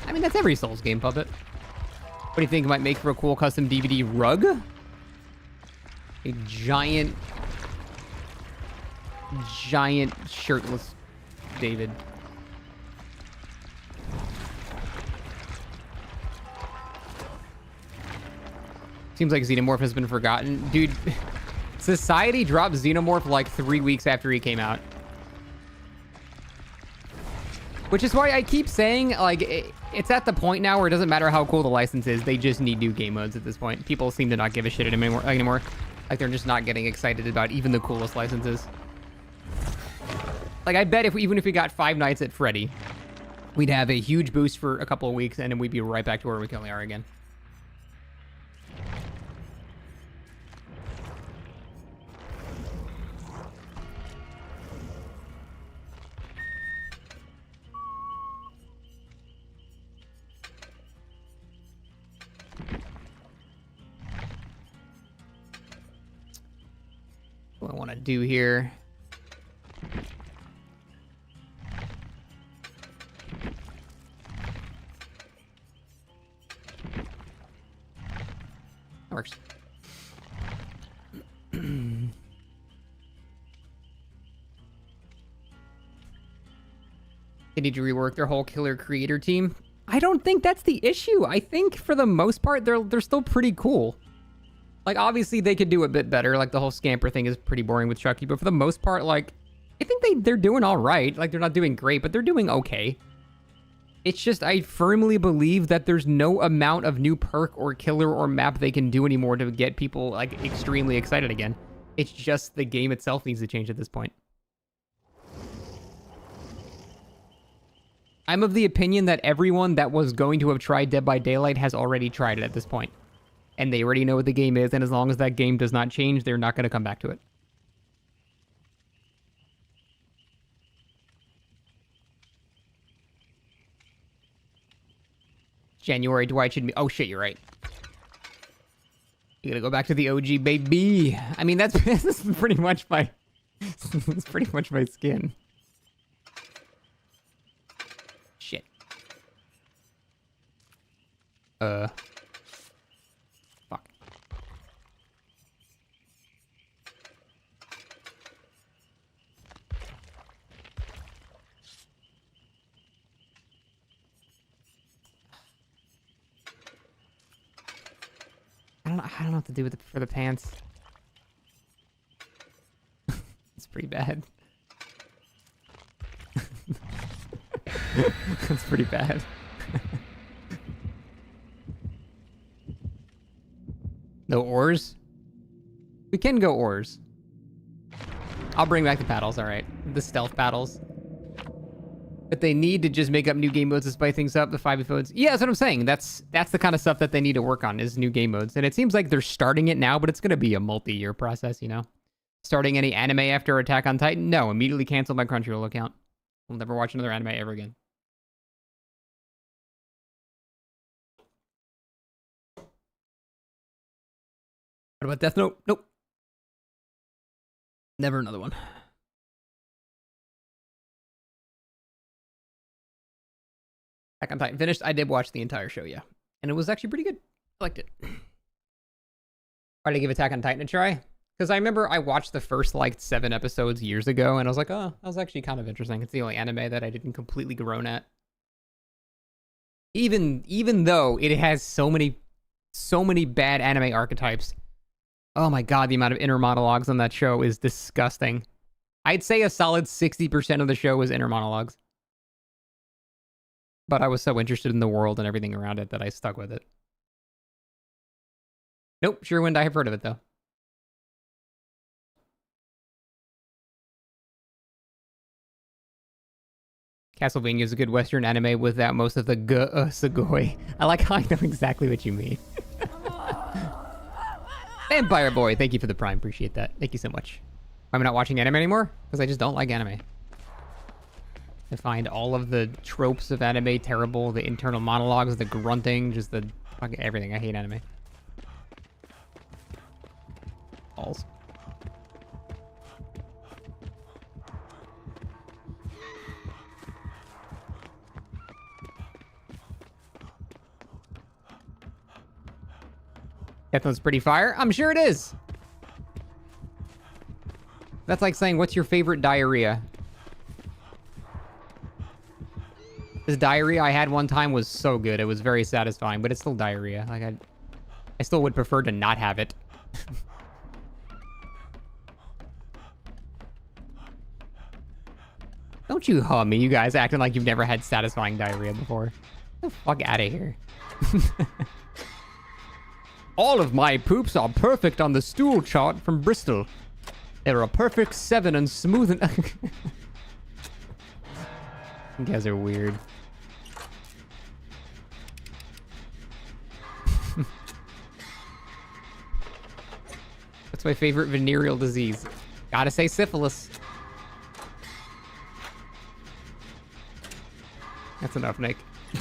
I mean, that's every Souls game, Puppet. What do you think might make for a cool custom DVD rug? A giant shirtless David. Seems like Xenomorph has been forgotten. Dude, Society dropped Xenomorph like 3 weeks after he came out. Which is why I keep saying, like, it's at the point now where it doesn't matter how cool the license is. They just need new game modes at this point. People seem to not give a shit anymore. Like, they're just not getting excited about even the coolest licenses. Like, I bet even if we got Five Nights at Freddy, we'd have a huge boost for a couple of weeks, and then we'd be right back to where we currently are again. What I want to do here. That works. They need to rework their whole Killer creator team. I don't think that's the issue. I think for the most part, they're still pretty cool. Like, obviously, they could do a bit better. Like, the whole scamper thing is pretty boring with Chucky. But for the most part, like, I think they're doing all right. Like, they're not doing great, but they're doing okay. It's just, I firmly believe that there's no amount of new perk or killer or map they can do anymore to get people, like, extremely excited again. It's just the game itself needs to change at this point. I'm of the opinion that everyone that was going to have tried Dead by Daylight has already tried it at this point. And they already know what the game is, and as long as that game does not change, they're not going to come back to it. January, Dwight should be... Oh, shit, you're right. You gotta go back to the OG, baby. I mean, this is pretty much my... It's pretty much my skin. Shit. Fuck. I don't know what to do with for the pants. It's pretty bad. It's pretty bad. No oars? We can go oars. I'll bring back the paddles, alright. The stealth paddles. But they need to just make up new game modes to spice things up, the 5e modes. Yeah, that's what I'm saying. That's the kind of stuff that they need to work on, is new game modes. And it seems like they're starting it now, but it's going to be a multi-year process, you know? Starting any anime after Attack on Titan? No, immediately cancel my Crunchyroll account. I'll never watch another anime ever again. What about Death Note? Nope. Never another one. Attack on Titan finished. I did watch the entire show, yeah. And it was actually pretty good. I liked it. Why did I give Attack on Titan a try? Because I remember I watched the first, like, 7 episodes years ago, and I was like, oh, that was actually kind of interesting. It's the only anime that I didn't completely groan at. Even though it has so many bad anime archetypes. Oh my god, the amount of inner monologues on that show is disgusting. I'd say a solid 60% of the show was inner monologues. But I was so interested in the world and everything around it that I stuck with it. Nope, Sure Wind, I have heard of it, though. Castlevania is a good Western anime without most of the Sugoi. I like how I know exactly what you mean. Vampire Boy, thank you for the Prime. Appreciate that. Thank you so much. Why am I not watching anime anymore? Because I just don't like anime. I find all of the tropes of anime terrible. The internal monologues, the grunting, just the fucking everything. I hate anime. Balls. That one's pretty fire. I'm sure it is. That's like saying, what's your favorite diarrhea? This diarrhea I had one time was so good. It was very satisfying, but it's still diarrhea. Like I still would prefer to not have it. Don't you hum me, you guys acting like you've never had satisfying diarrhea before. Get the fuck out of here. All of my poops are perfect on the stool chart from Bristol. They're a perfect 7 and smooth and... You guys are weird. What's my favorite venereal disease? Gotta say syphilis. That's enough, Nick.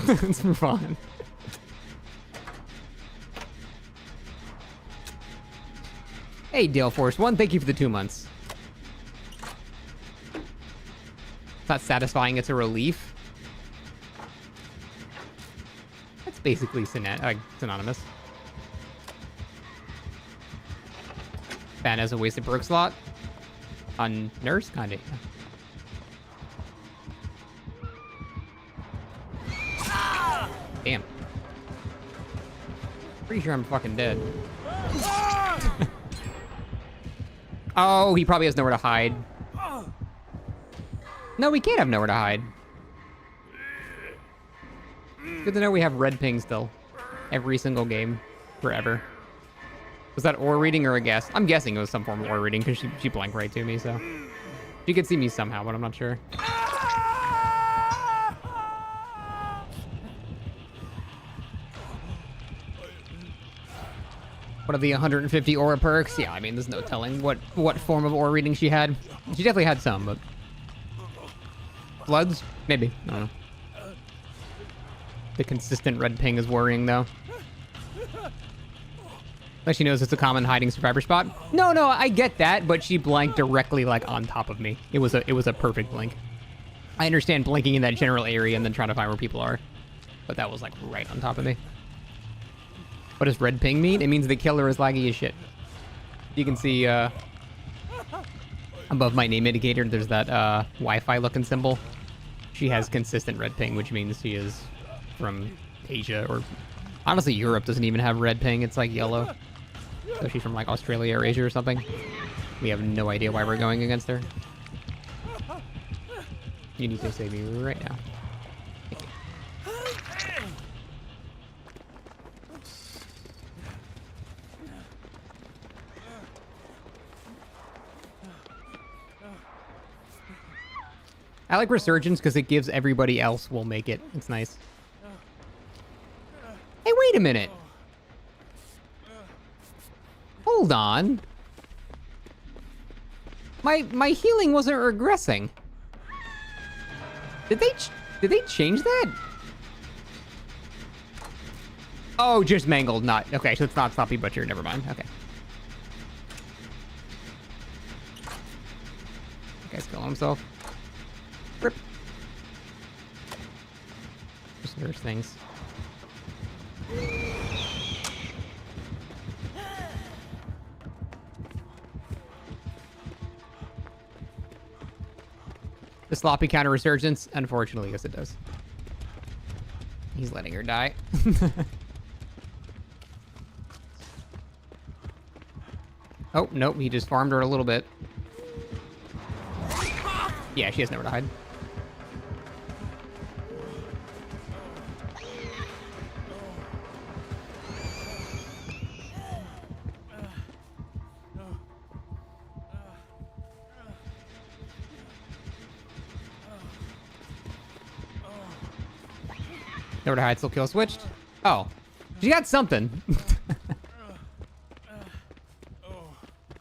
Let's move on. Hey, Dale Force 1, thank you for the 2 months. It's not satisfying, it's a relief. That's basically synonymous. Fan has a wasted perk slot. On Nurse? Kinda. Damn. Pretty sure I'm fucking dead. Oh, he probably has nowhere to hide. No, we can't have nowhere to hide. Good to know we have red ping still. Every single game. Forever. Was that ore reading or a guess? I'm guessing it was some form of ore reading because she blanked right to me, so. She could see me somehow, but I'm not sure. What are the 150 aura perks? Yeah, I mean, there's no telling what form of aura reading she had. She definitely had some, but... Floods? Maybe. I don't know. The consistent red ping is worrying, though. Like she knows it's a common hiding survivor spot. No, I get that, but she blanked directly, like, on top of me. It was a perfect blink. I understand blinking in that general area and then trying to find where people are. But that was, like, right on top of me. What does red ping mean? It means the killer is laggy as shit. You can see, above my name indicator, there's that, Wi-Fi looking symbol. She has consistent red ping, which means she is from Asia, or... Honestly, Europe doesn't even have red ping, it's like yellow. So she's from, like, Australia or Asia or something. We have no idea why we're going against her. You need to save me right now. Thank you. I like Resurgence because it gives everybody else will make it. It's nice. Hey, wait a minute. Hold on. My healing wasn't regressing. Did they change that? Oh, just mangled, not okay. So it's not Sloppy Butcher. Never mind. Okay. That guy's killing himself. Rip. Just nurse things. The sloppy counter resurgence? Unfortunately, yes it does. He's letting her die. Oh, nope, he just farmed her a little bit. Yeah, she has nowhere to hide. Nowhere to hide, still kill switched. Oh. She got something.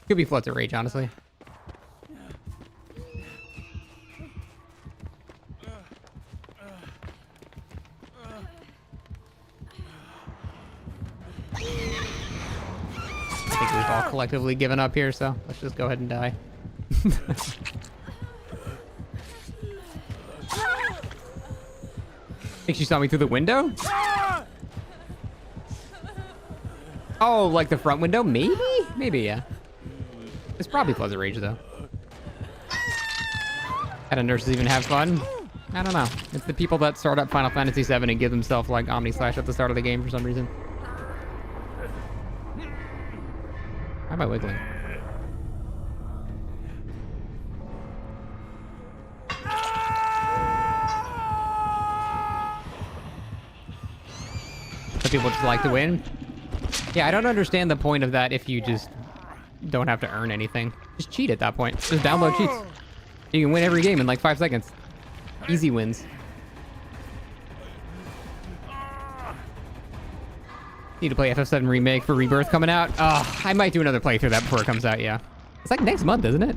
Could be Floats of Rage, honestly. I think we've all collectively given up here, so let's just go ahead and die. Think she saw me through the window? Oh, like the front window? Maybe? Maybe, yeah. It's probably Floats of Rage, though. How do nurses even have fun? I don't know. It's the people that start up Final Fantasy VII and give themselves, like, Omni Slash at the start of the game for some reason. Why am I wiggling? Some people just like to win. Yeah, I don't understand the point of that if you just don't have to earn anything. Just cheat at that point. Just download cheats. You can win every game in like 5 seconds. Easy wins. Need to play FF7 Remake for Rebirth coming out. Oh, I might do another playthrough of that before it comes out, yeah. It's like next month, isn't it?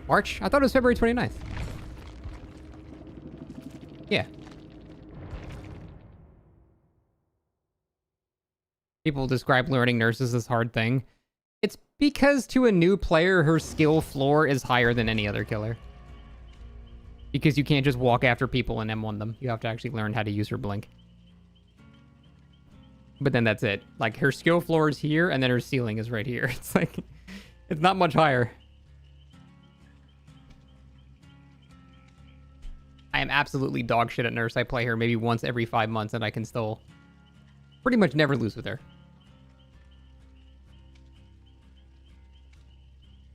March? I thought it was February 29th. Yeah. People describe learning nurses as hard thing. It's because to a new player, her skill floor is higher than any other killer. Because you can't just walk after people and M1 them. You have to actually learn how to use her blink. But then that's it. Like, her skill floor is here, and then her ceiling is right here. It's like, it's not much higher. I am absolutely dog shit at nurse. I play her maybe once every 5 months, and I can still pretty much never lose with her.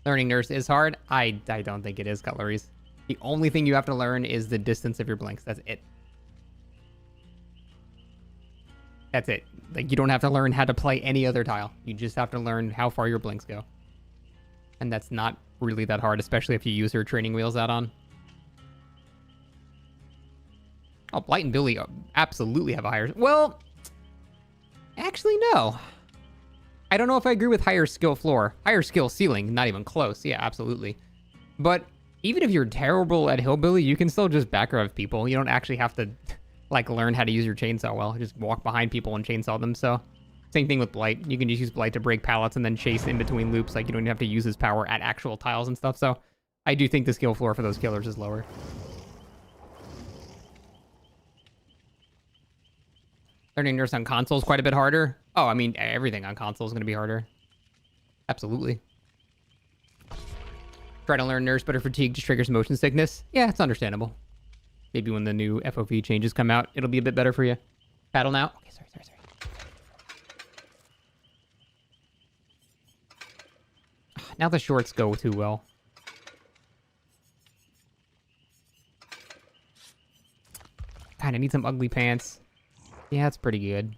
Learning nurse is hard. I don't think it is, Cutleries. The only thing you have to learn is the distance of your blinks. That's it. That's it. Like, you don't have to learn how to play any other tile. You just have to learn how far your blinks go. And that's not really that hard, especially if you use her training wheels add-on. Oh, Blight and Billy absolutely have a higher... Well, actually, no. I don't know if I agree with higher skill floor. Higher skill ceiling, not even close. Yeah, absolutely. But even if you're terrible at Hillbilly, you can still just back rev people. You don't actually have to, like, learn how to use your chainsaw well. Just walk behind people and chainsaw them, so... Same thing with Blight. You can just use Blight to break pallets and then chase in between loops. Like, you don't even have to use his power at actual tiles and stuff, so... I do think the skill floor for those killers is lower. Learning nurse on console is quite a bit harder. Oh, I mean, everything on console is going to be harder. Absolutely. Try to learn nurse, but her fatigue just triggers motion sickness. Yeah, it's understandable. Maybe when the new FOV changes come out, it'll be a bit better for you. Paddle now. Okay, sorry. Now the shorts go too well. God, I need some ugly pants. Yeah, that's pretty good.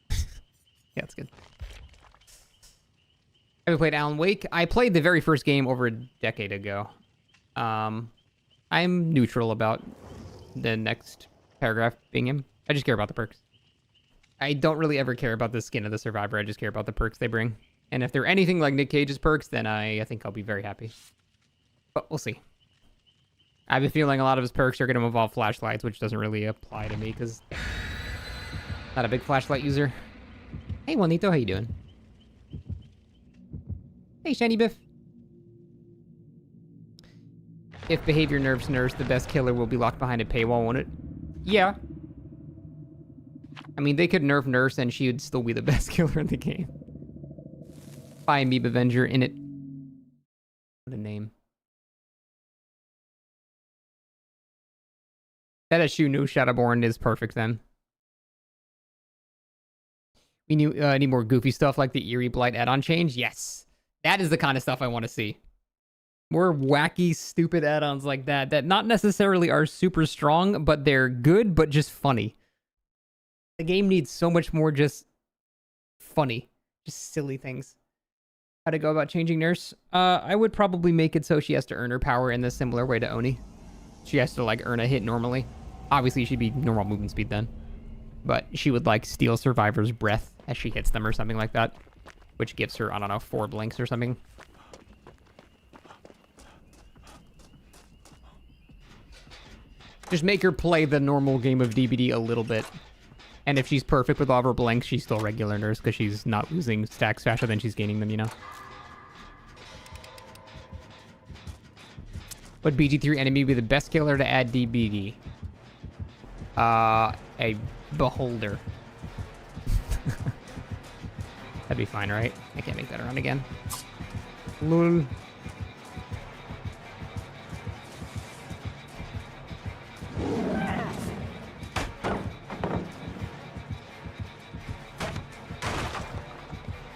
Yeah, that's good. Have you played Alan Wake? I played the very first game over a decade ago. I'm neutral about the next paragraph being him. I just care about the perks. I don't really ever care about the skin of the survivor. I just care about the perks they bring. And if they're anything like Nick Cage's perks, then I think I'll be very happy. But we'll see. I have a feeling a lot of his perks are going to involve flashlights, which doesn't really apply to me because I'm not a big flashlight user. Hey, Juanito, how you doing? Hey, Shiny Biff. If behavior nerfs nurse, the best killer will be locked behind a paywall, won't it? Yeah. I mean, they could nerf nurse and she would still be the best killer in the game. By Amoeba Avenger in it. What a name. That issue new Shadowborn is perfect then. We need more goofy stuff like the Eerie Blight add-on change. Yes. That is the kind of stuff I want to see. More wacky, stupid add-ons like that not necessarily are super strong, but they're good, but just funny. The game needs so much more just funny, just silly things. How to go about changing Nurse? I would probably make it so she has to earn her power in a similar way to Oni. She has to, like, earn a hit normally. Obviously, she'd be normal movement speed then. But she would, like, steal survivors' breath as she hits them or something like that. Which gives her, I don't know, 4 blinks or something. Just make her play the normal game of DBD a little bit. And if she's perfect with all of her blinks, she's still regular Nurse because she's not losing stacks faster than she's gaining them, you know? Would BG3 enemy be the best killer to add DBD? A Beholder. That'd be fine, right? I can't make that around again. Lol.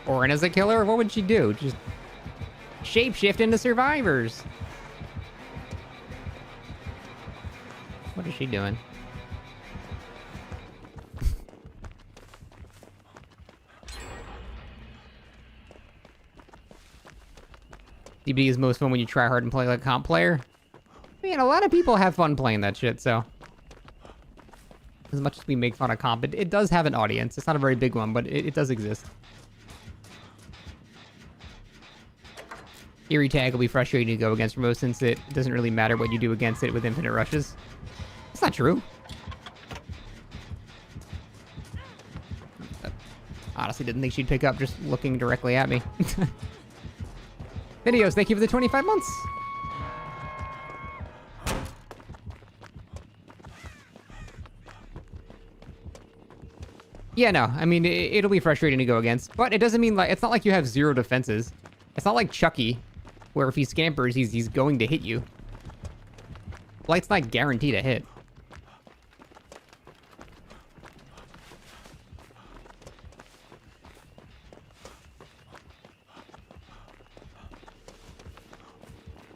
Orin as a killer? What would she do? Just shapeshift into survivors. What is she doing? DBD is most fun when you try hard and play like a comp player. Man, a lot of people have fun playing that shit, so. As much as we make fun of comp, it does have an audience. It's not a very big one, but it does exist. Eerie Tag will be frustrating to go against remote since it doesn't really matter what you do against it with infinite rushes. That's not true. Honestly, didn't think she'd pick up just looking directly at me. Videos, thank you for the 25 months. Yeah, no, I mean, it'll be frustrating to go against, but it doesn't mean like, it's not like you have 0 defenses. It's not like Chucky, where if he scampers, he's going to hit you. Blight's not guaranteed a hit.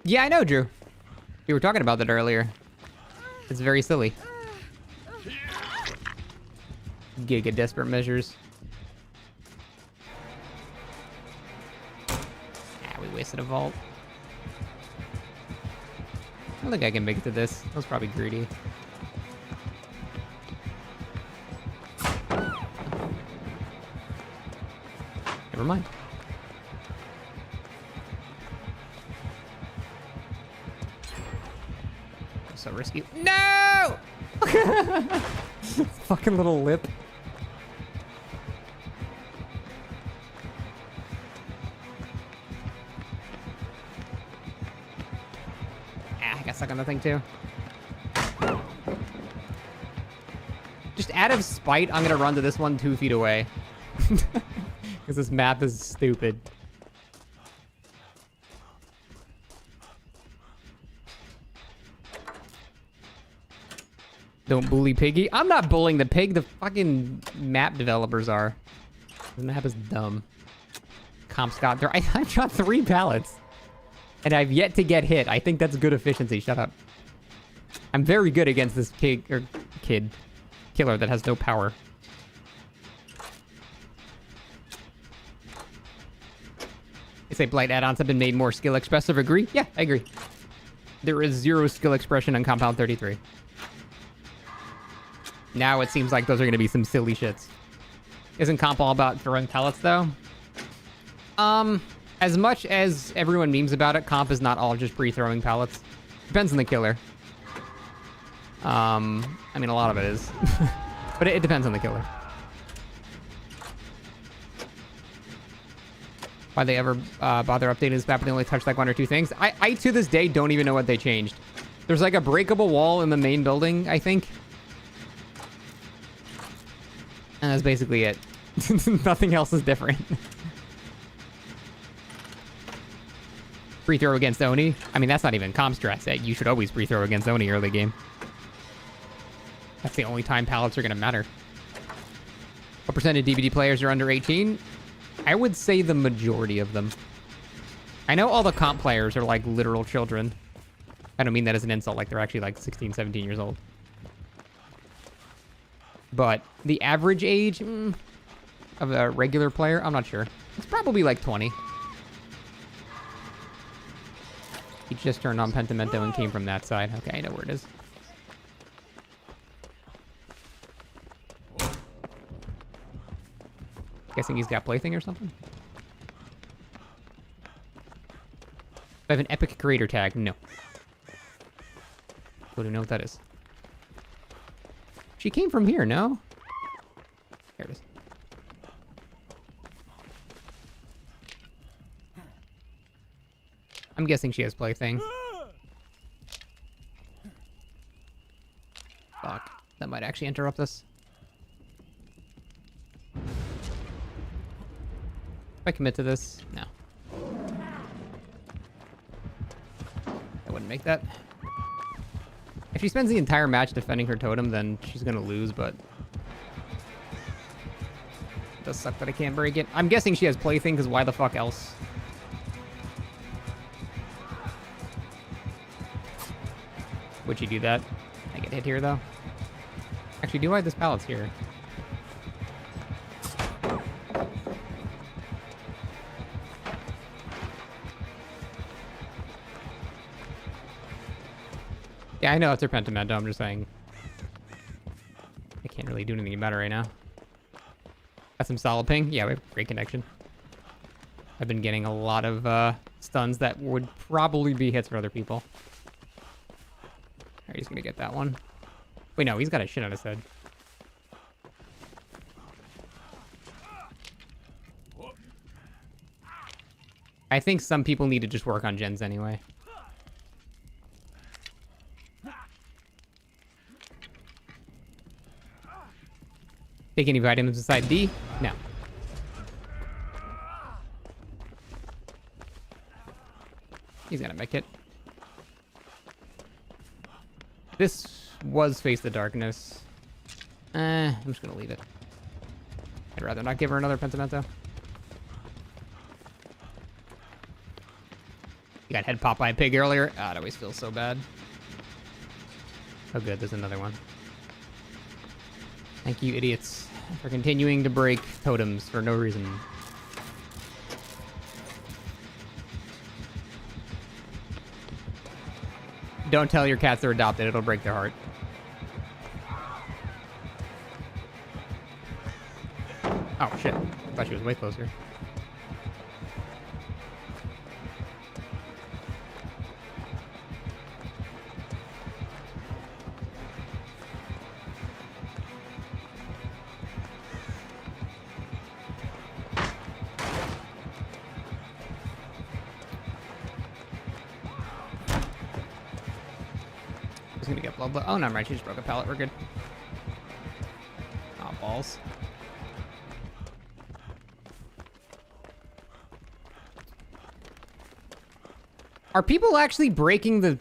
Yeah, I know, Drew. We were talking about that earlier. It's very silly. Giga desperate measures. Ah, we wasted a vault. I don't think I can make it to this. That was probably greedy. Never mind. So risky. No! Fucking little lip. I got stuck on the thing too. Just out of spite, I'm gonna run to this one 2 feet away. Because this map is stupid. Don't bully Piggy. I'm not bullying the pig. The fucking map developers are. The map is dumb. Comp's got there. I've shot 3 pallets. And I've yet to get hit. I think that's good efficiency. Shut up. I'm very good against this pig or kid killer that has no power. They say Blight add-ons have been made more skill expressive. Agree? Yeah, I agree. There is 0 skill expression on Compound 33. Now it seems like those are going to be some silly shits. Isn't Comp all about throwing pellets, though? As much as everyone memes about it, Comp is not all just pre-throwing pellets. Depends on the killer. I mean, a lot of it is. But it depends on the killer. Why they ever bother updating this map, they only touch like 1 or 2 things. I to this day don't even know what they changed. There's like a breakable wall in the main building, I think. And that's basically it. Nothing else is different. Free throw against Oni? I mean, that's not even comp strats. You should always free throw against Oni early game. That's the only time pallets are going to matter. What percent of DBD players are under 18? I would say the majority of them. I know all the comp players are like literal children. I don't mean that as an insult, like they're actually like 16, 17 years old. But the average age of a regular player, I'm not sure. It's probably like 20. He just turned on Pentimento and came from that side. Okay, I know where it is. Guessing he's got Plaything or something? I have an epic creator tag. No. Don't even know what that is. She came from here, no? There it is. I'm guessing she has Plaything. Fuck. That might actually interrupt us. If I commit to this, no. I wouldn't make that. If she spends the entire match defending her totem, then she's gonna lose, but... It does suck that I can't break it. I'm guessing she has Plaything, because why the fuck else? Would she do that? I get hit here, though. Actually, do I? This pallet's here. Yeah, I know it's her Pentimento, I'm just saying. I can't really do anything about it right now. Got some solid ping? Yeah, we have great connection. I've been getting a lot of stuns that would probably be hits for other people. Alright, he's gonna get that one. Wait, no, he's got a shit on his head. I think some people need to just work on gens anyway. Take any vitamins inside D? No. He's got a mech kit. This was Face the Darkness. I'm just gonna leave it. I'd rather not give her another Pentimento. You got head popped by a pig earlier. Ah, it always feels so bad. Oh good, there's another one. Thank you, idiots, for continuing to break totems for no reason. Don't tell your cats they're adopted, it'll break their heart. Oh, shit. I thought she was way closer. Gonna get blood. Oh, no, I'm right. She just broke a pallet. We're good. Oh, balls. Are people actually breaking the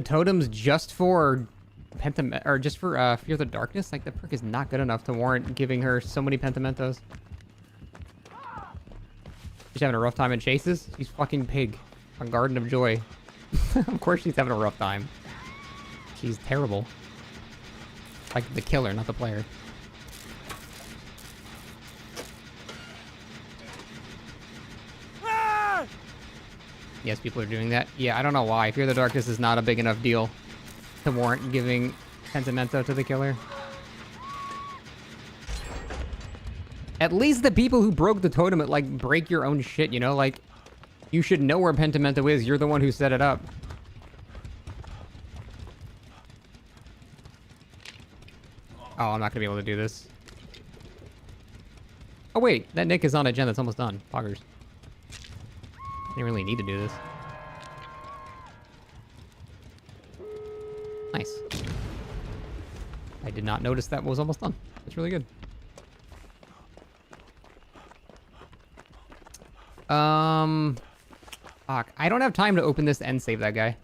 totems just for or just for Fear the Darkness? Like, the perk is not good enough to warrant giving her so many Pentamentos. She's having a rough time in chases? She's fucking pig on Garden of Joy. Of course she's having a rough time. She's terrible. Like the killer, not the player. Ah! Yes, people are doing that. Yeah, I don't know why. Fear the Darkness is not a big enough deal to warrant giving Pentimento to the killer. At least the people who broke the totem, like, break your own shit, you know? Like, you should know where Pentimento is. You're the one who set it up. Oh, I'm not gonna be able to do this. Oh wait, that Nick is on a gen that's almost done. Poggers. I didn't really need to do this. Nice. I did not notice that was almost done. That's really good. Fuck. I don't have time to open this and save that guy.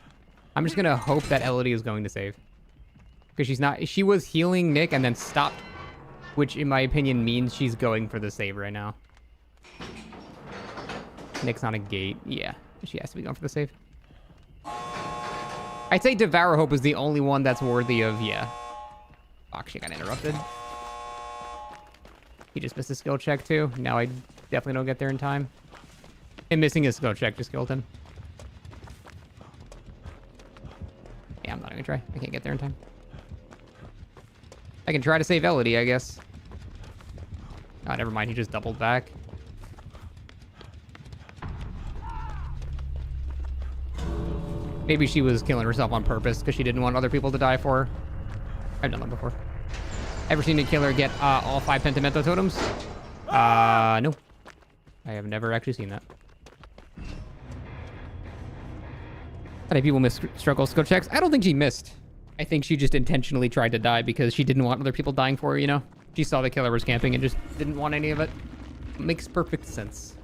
I'm just gonna hope that Elodie is going to save. Because she's not... She was healing Nick and then stopped. Which, in my opinion, means she's going for the save right now. Nick's on a gate. Yeah. She has to be going for the save. I'd say Devour Hope is the only one that's worthy of, yeah. Fuck, she got interrupted. He just missed a skill check, too. Now I definitely don't get there in time. Him missing his skill check just killed him. Yeah, I'm not gonna try. I can't get there in time. I can try to save Elodie, I guess. Oh, never mind. He just doubled back. Maybe she was killing herself on purpose because she didn't want other people to die for her. I've done that before. Ever seen a killer get all 5 Pentimento totems? No. I have never actually seen that. How many people miss struggle skill checks? I don't think she missed. I think she just intentionally tried to die because she didn't want other people dying for her, you know? She saw the killer was camping and just didn't want any of it. Makes perfect sense.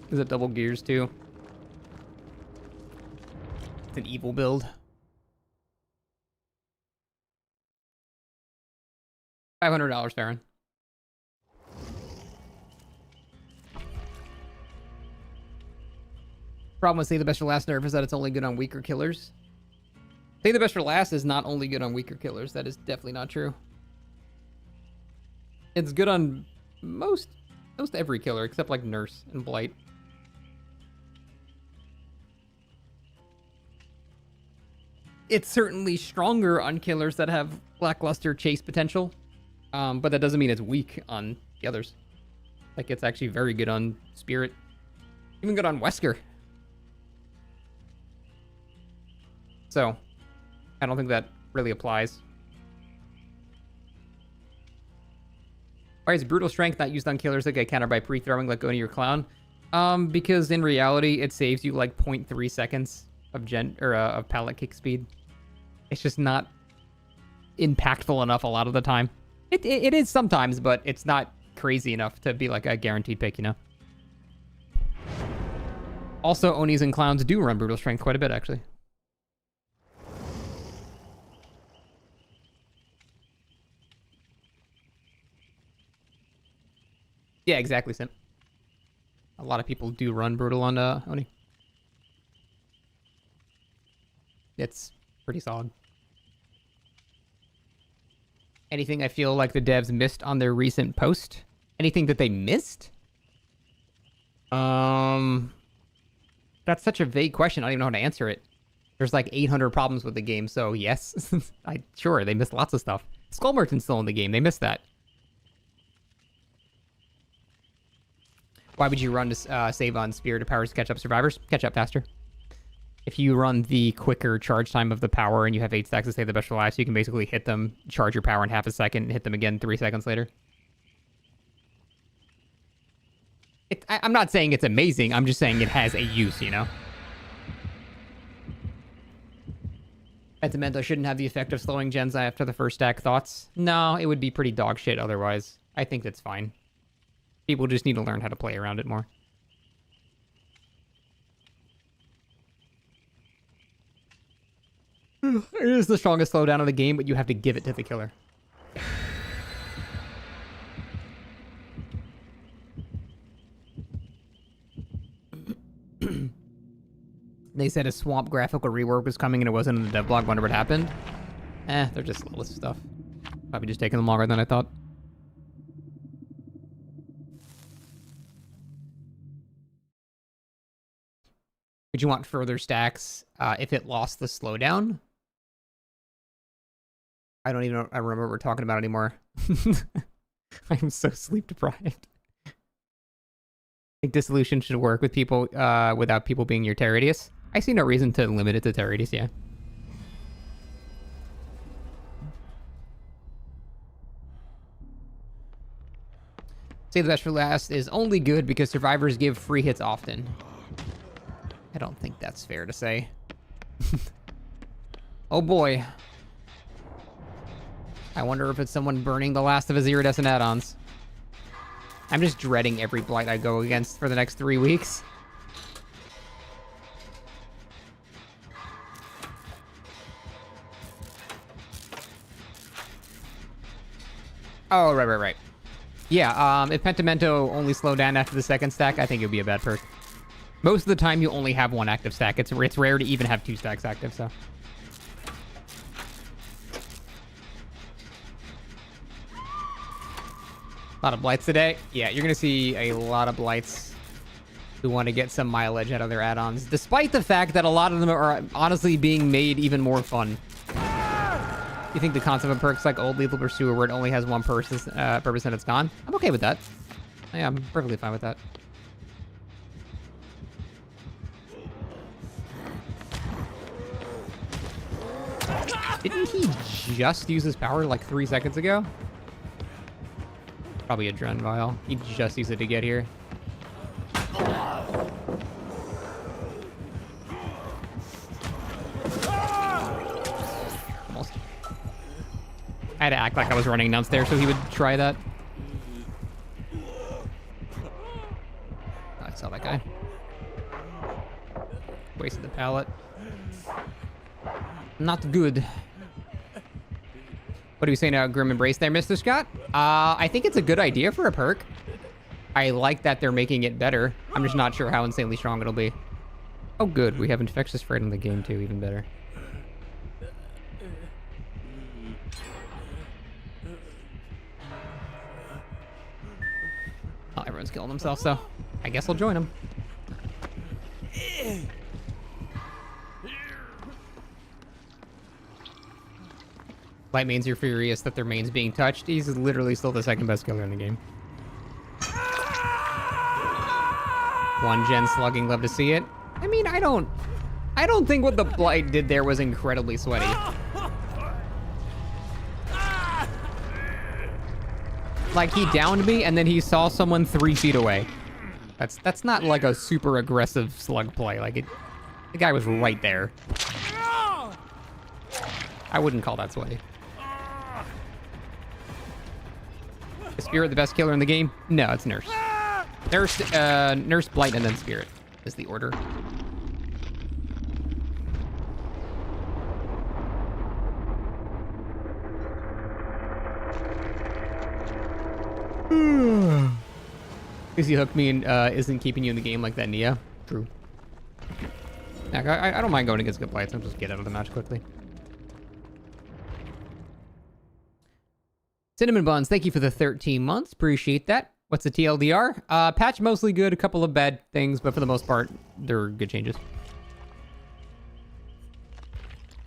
Is it double gears too? It's an evil build. $500, Farron. Problem with Save the Best for Last nerf is that it's only good on weaker killers. Save the Best for Last is not only good on weaker killers. That is definitely not true. It's good on most every killer except like Nurse and Blight. It's certainly stronger on killers that have lackluster chase potential, but that doesn't mean it's weak on the others. Like, it's actually very good on Spirit. Even good on Wesker. So, I don't think that really applies. Why is Brutal Strength not used on killers that get countered by pre-throwing, like going to your clown? Because in reality, it saves you like 0.3 seconds of pallet kick speed. It's just not impactful enough a lot of the time. It is sometimes, but it's not crazy enough to be like a guaranteed pick, you know? Also, Onis and Clowns do run Brutal Strength quite a bit, actually. Yeah, exactly, Sim. A lot of people do run Brutal on Oni. It's pretty solid. Anything I feel like the devs missed on their recent post? Anything that they missed? That's such a vague question. I don't even know how to answer it. There's like 800 problems with the game, so yes. Sure, they missed lots of stuff. Skull Merchant's still in the game. They missed that. Why would you run to save on Spirit of Powers to catch up survivors? Catch up faster. If you run the quicker charge time of the power and you have 8 stacks to save the best for last, you can basically hit them, charge your power in half a second, and hit them again 3 seconds later. I'm not saying it's amazing, I'm just saying it has a use, you know? Pentimento shouldn't have the effect of slowing gens after the first stack. Thoughts? No, it would be pretty dog shit otherwise. I think that's fine. People just need to learn how to play around it more. It is the strongest slowdown of the game, but you have to give it to the killer. They said a swamp graphical rework was coming and it wasn't in the devlog. Wonder what happened. They're just slow with stuff. Probably just taking them longer than I thought. Would you want further stacks if it lost the slowdown? I don't even remember what we're talking about anymore. I'm so sleep deprived. I think dissolution should work with people without people being your Teridius. I see no reason to limit it to Teridius, yeah. Save the Best for Last is only good because survivors give free hits often. I don't think that's fair to say. Oh boy. I wonder if it's someone burning the last of his iridescent add-ons. I'm just dreading every blight I go against for the next 3 weeks. Oh, right. Yeah, if Pentimento only slowed down after the second stack, I think it would be a bad perk. Most of the time, you only have one active stack. It's rare to even have 2 stacks active, so... A lot of blights today. Yeah, you're going to see a lot of blights who want to get some mileage out of their add-ons, despite the fact that a lot of them are honestly being made even more fun. You think the concept of perks like Old Lethal Pursuer, where it only has one purpose and it's gone? I'm okay with that. Yeah, I'm perfectly fine with that. Didn't he just use his power like 3 seconds ago? Probably a Dren Vial. He just used it to get here. Almost. I had to act like I was running downstairs so he would try that. I saw that guy. Wasted the pallet. Not good. What do we say now, Grim Embrace there, Mr. Scott? I think it's a good idea for a perk. I like that they're making it better. I'm just not sure how insanely strong it'll be. Oh, good. We have Infectious Fright in the game, too. Even better. Oh, everyone's killing themselves, so I guess I'll join them. Light mains are furious that their main's being touched. He's literally still the second best killer in the game. 1 gen slugging, love to see it. I mean, I don't think what the Blight did there was incredibly sweaty. Like, he downed me and then he saw someone 3 feet away. That's not like a super aggressive slug play. Like, the guy was right there. I wouldn't call that sweaty. Is Spirit the best killer in the game? No, it's Nurse. Nurse, Blight, and then Spirit is the order. Easy hook mean isn't keeping you in the game like that, Nia. True. I don't mind going against good Blights. I'll just get out of the match quickly. Cinnamon Buns, thank you for the 13 months. Appreciate that. What's the TLDR? Patch mostly good, a couple of bad things, but for the most part, they're good changes.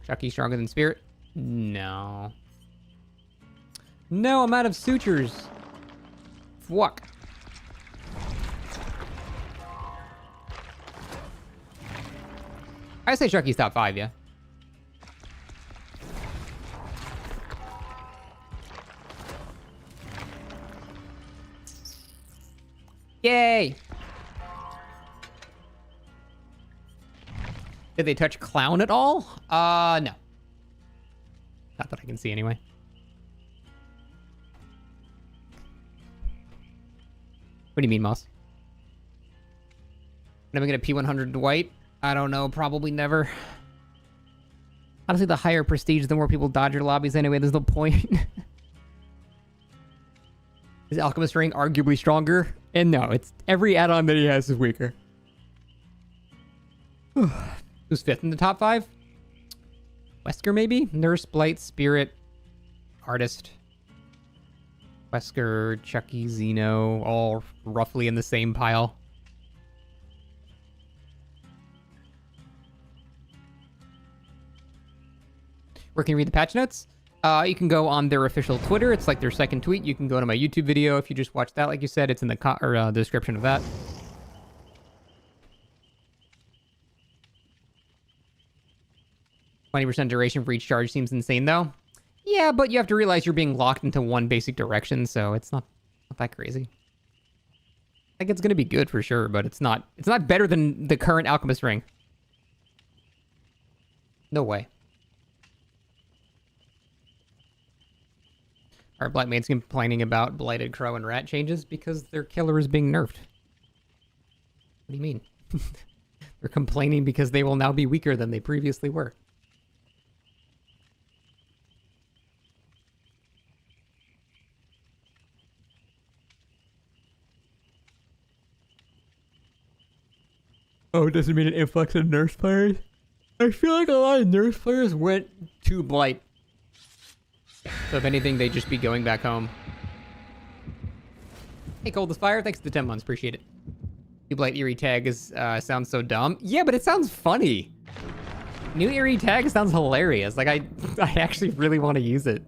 Chucky stronger than Spirit? No. No, I'm out of sutures. Fuck. I say Chucky's top 5, yeah. Yay! Did they touch Clown at all? No. Not that I can see anyway. What do you mean, Moss? Never get a P100 Dwight? I don't know, probably never. Honestly, the higher prestige, the more people dodge your lobbies anyway, there's no point. Is Alchemist Ring arguably stronger? And no, it's every add-on that he has is weaker. Who's 5th in the top 5? Wesker, maybe? Nurse, Blight, Spirit, Artist. Wesker, Chucky, Xeno, all roughly in the same pile. Where can you read the patch notes? You can go on their official Twitter. It's like their second tweet. You can go to my YouTube video if you just watched that. Like you said, it's in the description of that. %20 duration for each charge seems insane, though. Yeah, but you have to realize you're being locked into one basic direction, so it's not that crazy. Like, it's gonna be good for sure, but it's not better than the current Alchemist Ring. No way. Our Blightmaid's complaining about Blighted Crow and Rat changes because their killer is being nerfed. What do you mean? They're complaining because they will now be weaker than they previously were. Oh, it doesn't mean an influx of nurse players? I feel like a lot of nurse players went to Blight. So if anything, they'd just be going back home. Hey, Coldest Fire, thanks for the 10 months, appreciate it. New Blight Eerie tag is, sounds so dumb. Yeah, but it sounds funny. New Eerie tag sounds hilarious. Like, I actually really want to use it.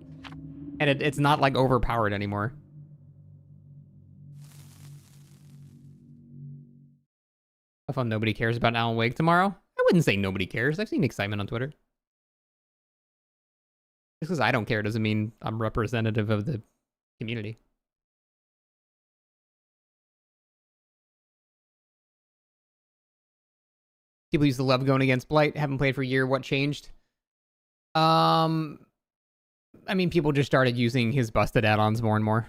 And it's not, like, overpowered anymore. I thought nobody cares about Alan Wake tomorrow. I wouldn't say nobody cares. I've seen excitement on Twitter. Just because I don't care doesn't mean I'm representative of the community. People used to love going against Blight. Haven't played for a year. What changed? I mean, people just started using his busted add-ons more and more.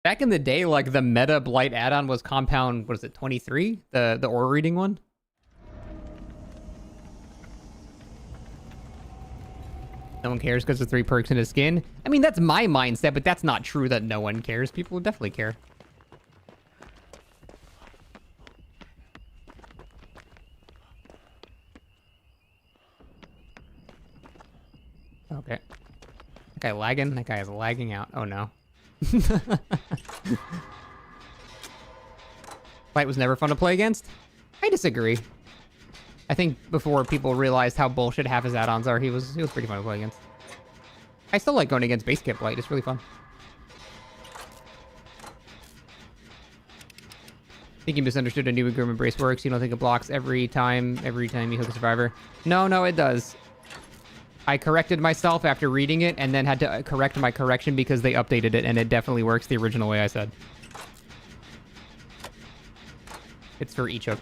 Back in the day, like, the meta Blight add-on was Compound, what is it, 23? The aura reading one? No one cares because of 3 perks in his skin. I mean, that's my mindset, but that's not true that no one cares. People definitely care. Okay. That guy lagging? That guy is lagging out. Oh, no. Blight was never fun to play against? I disagree. I think before people realized how bullshit half his add-ons are, he was pretty fun to play against. I still like going against base kit Blight. It's really fun. I think you misunderstood a new agreement brace works. You don't think it blocks every time you hook a survivor. No, it does. I corrected myself after reading it and then had to correct my correction because they updated it, and it definitely works the original way I said. It's for each hook.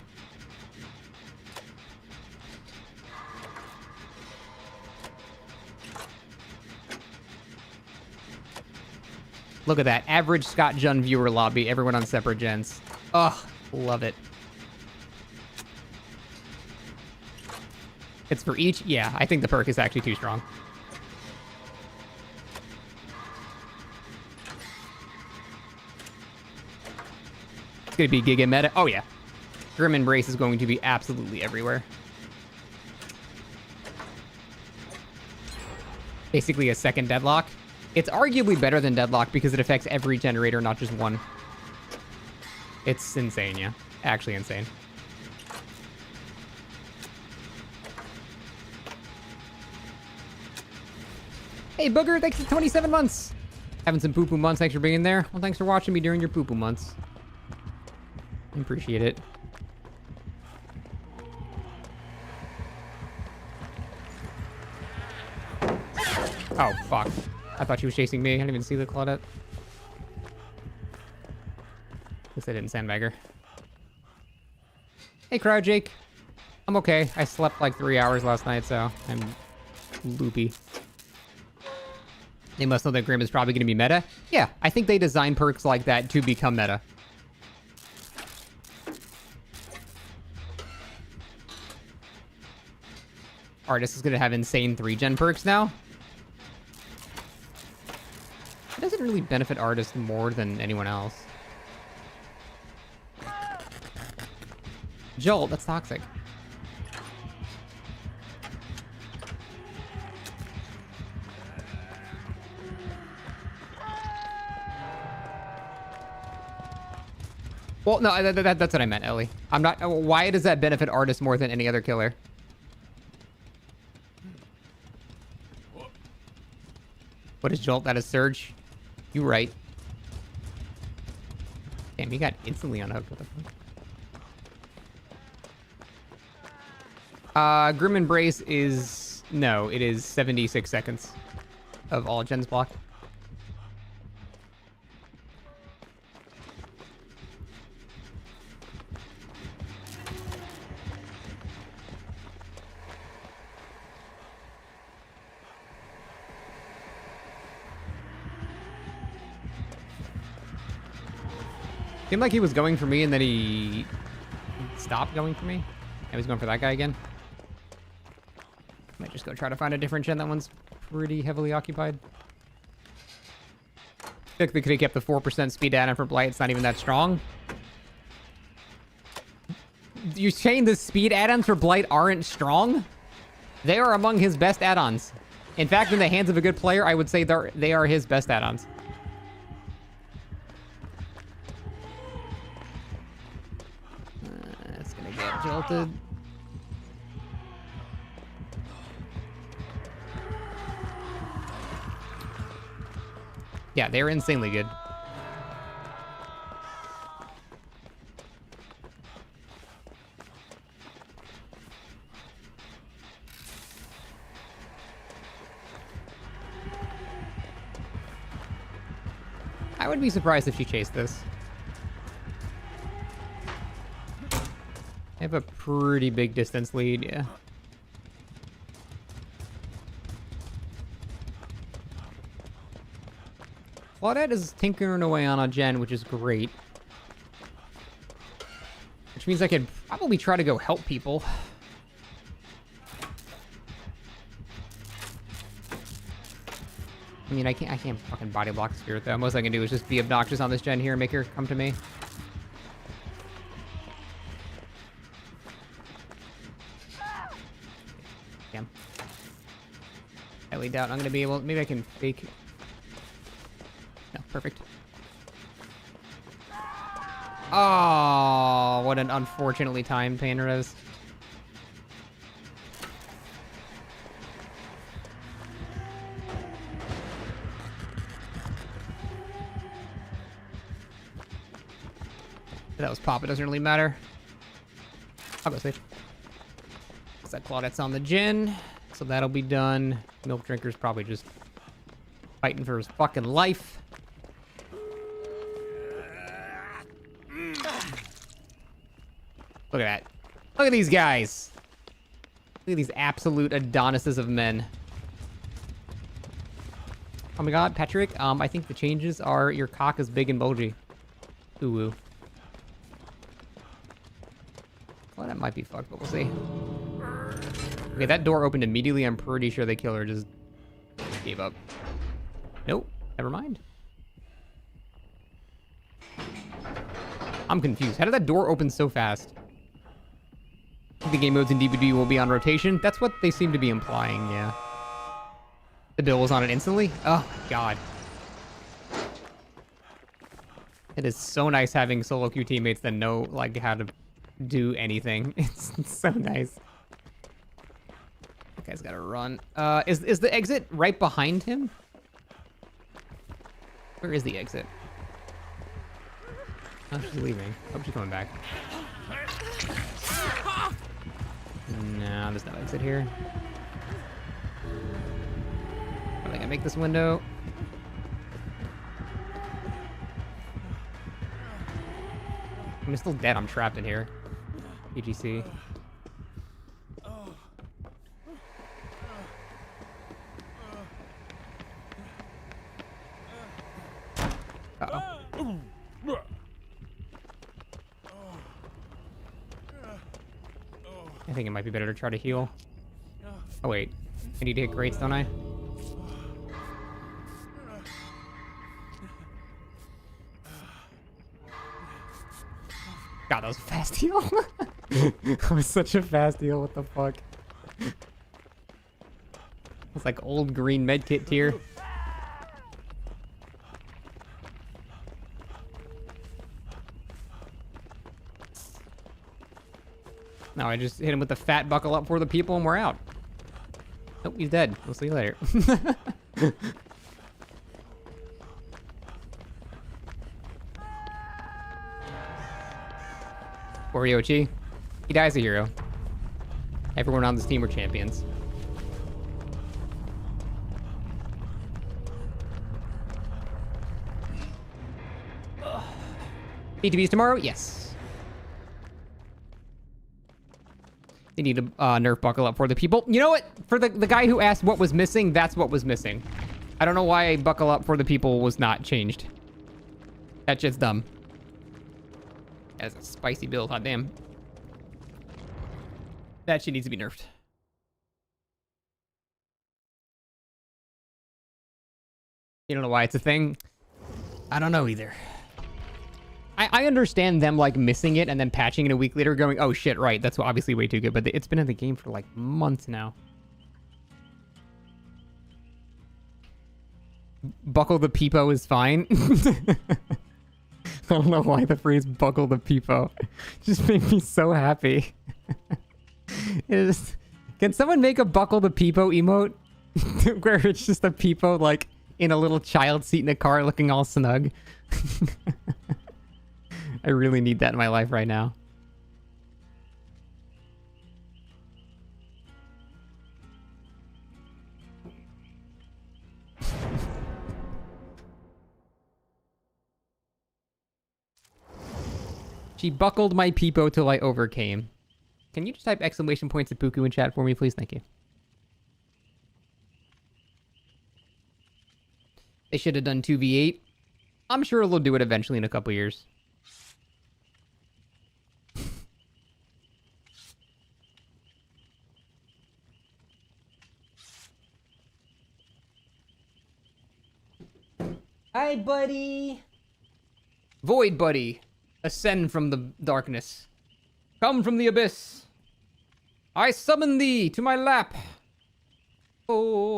Look at that. Average Scott Jun viewer lobby. Everyone on separate gens. Ugh, love it. It's for each? Yeah, I think the perk is actually too strong. It's going to be Giga meta. Oh, yeah. Grim Embrace is going to be absolutely everywhere. Basically a second Deadlock. It's arguably better than Deadlock because it affects every generator, not just one. It's insane, yeah. Actually insane. Hey, Booger, thanks for 27 months. Having some poo-poo months. Thanks for being there. Well, thanks for watching me during your poo-poo months. I appreciate it. Oh, fuck. I thought she was chasing me. I didn't even see the Claudette. At least I didn't sandbag her. Hey, Crowd Jake. I'm okay. I slept like 3 hours last night, so I'm loopy. They must know that Grim is probably going to be meta. Yeah, I think they design perks like that to become meta. Artist is going to have insane 3-gen perks now. It doesn't really benefit Artist more than anyone else. Jolt, that's toxic. Well, no, that's what I meant, Ellie. I'm not... Why does that benefit Artist more than any other killer? What is Jolt? That is Surge. You right. Damn, he got instantly unhooked. What the fuck? Grim Embrace is... No, it is 76 seconds of all gens block. Seemed like he was going for me and then he stopped going for me. Now he's going for that guy again. Might just go try to find a different gen. That one's pretty heavily occupied. I think they could have kept the 4% speed add-on for Blight. It's not even that strong. you're saying the speed add-ons for Blight aren't strong? They are among his best add-ons. In fact, in the hands of a good player, I would say they are his best add-ons. It's gonna get jolted. Yeah, they're insanely good. I would be surprised if she chased this. I have a pretty big distance lead, yeah. Claudette is tinkering away on a gen, which is great. Which means I could probably try to go help people. I mean, I can't fucking body block Spirit, though. Most I can do is just be obnoxious on this gen here and make her come to me. Damn. I highly doubt I'm gonna be able... Maybe I can fake... No, perfect. Oh, what an unfortunately timed Painterez. That was pop, it doesn't really matter. I'll go safe. That Claudette's on the gin, so that'll be done. Milk Drinker's probably just fighting for his fucking life. Look at that. Look at these guys. Look at these absolute Adonises of men. Oh my god, Patrick, I think the changes are your cock is big and bulgy. Ooh woo. Well, that might be fucked, but we'll see. Okay, that door opened immediately. I'm pretty sure the killer just gave up. Nope, never mind. I'm confused. How did that door open so fast? The game modes in DBD will be on rotation. That's what they seem to be implying, yeah. The bill was on it instantly? Oh my god. It is so nice having solo queue teammates that know, like, how to do anything. It's so nice. That guy's gotta run. Is the exit right behind him? Where is the exit? Oh, she's leaving. Hope she's coming back. No, there's no exit here. I think I make this window. I'm still dead. I'm trapped in here. PGC. Uh-oh. I think it might be better to try to heal. Oh wait, I need to hit grates, don't I? God, that was a fast heal. That was such a fast heal, what the fuck? It's like old green medkit tier. No, I just hit him with the fat buckle up for the people and we're out. Nope, he's dead. We'll see you later. Oriochi, he dies a hero. Everyone on this team are champions. BTBs tomorrow? Yes. They need to nerf buckle up for the people. You know what? For the guy who asked what was missing, that's what was missing. I don't know why buckle up for the people was not changed. That shit's dumb. That's a spicy build, hot damn. That shit needs to be nerfed. You don't know why it's a thing? I don't know either. I understand them, like, missing it and then patching it a week later going, oh shit, right, that's obviously way too good, but it's been in the game for, like, months now. Buckle the peepo is fine. I don't know why the phrase buckle the peepo just made me so happy. Can someone make a buckle the peepo emote? Where it's just a peepo, like, in a little child seat in a car looking all snug. I really need that in my life right now. She buckled my peepo till I overcame. Can you just type exclamation points at Puku in chat for me, please? Thank you. They should have done 2v8. I'm sure they'll do it eventually in a couple years. Hi, buddy. Void, buddy. Ascend from the darkness. Come from the abyss. I summon thee to my lap. Oh.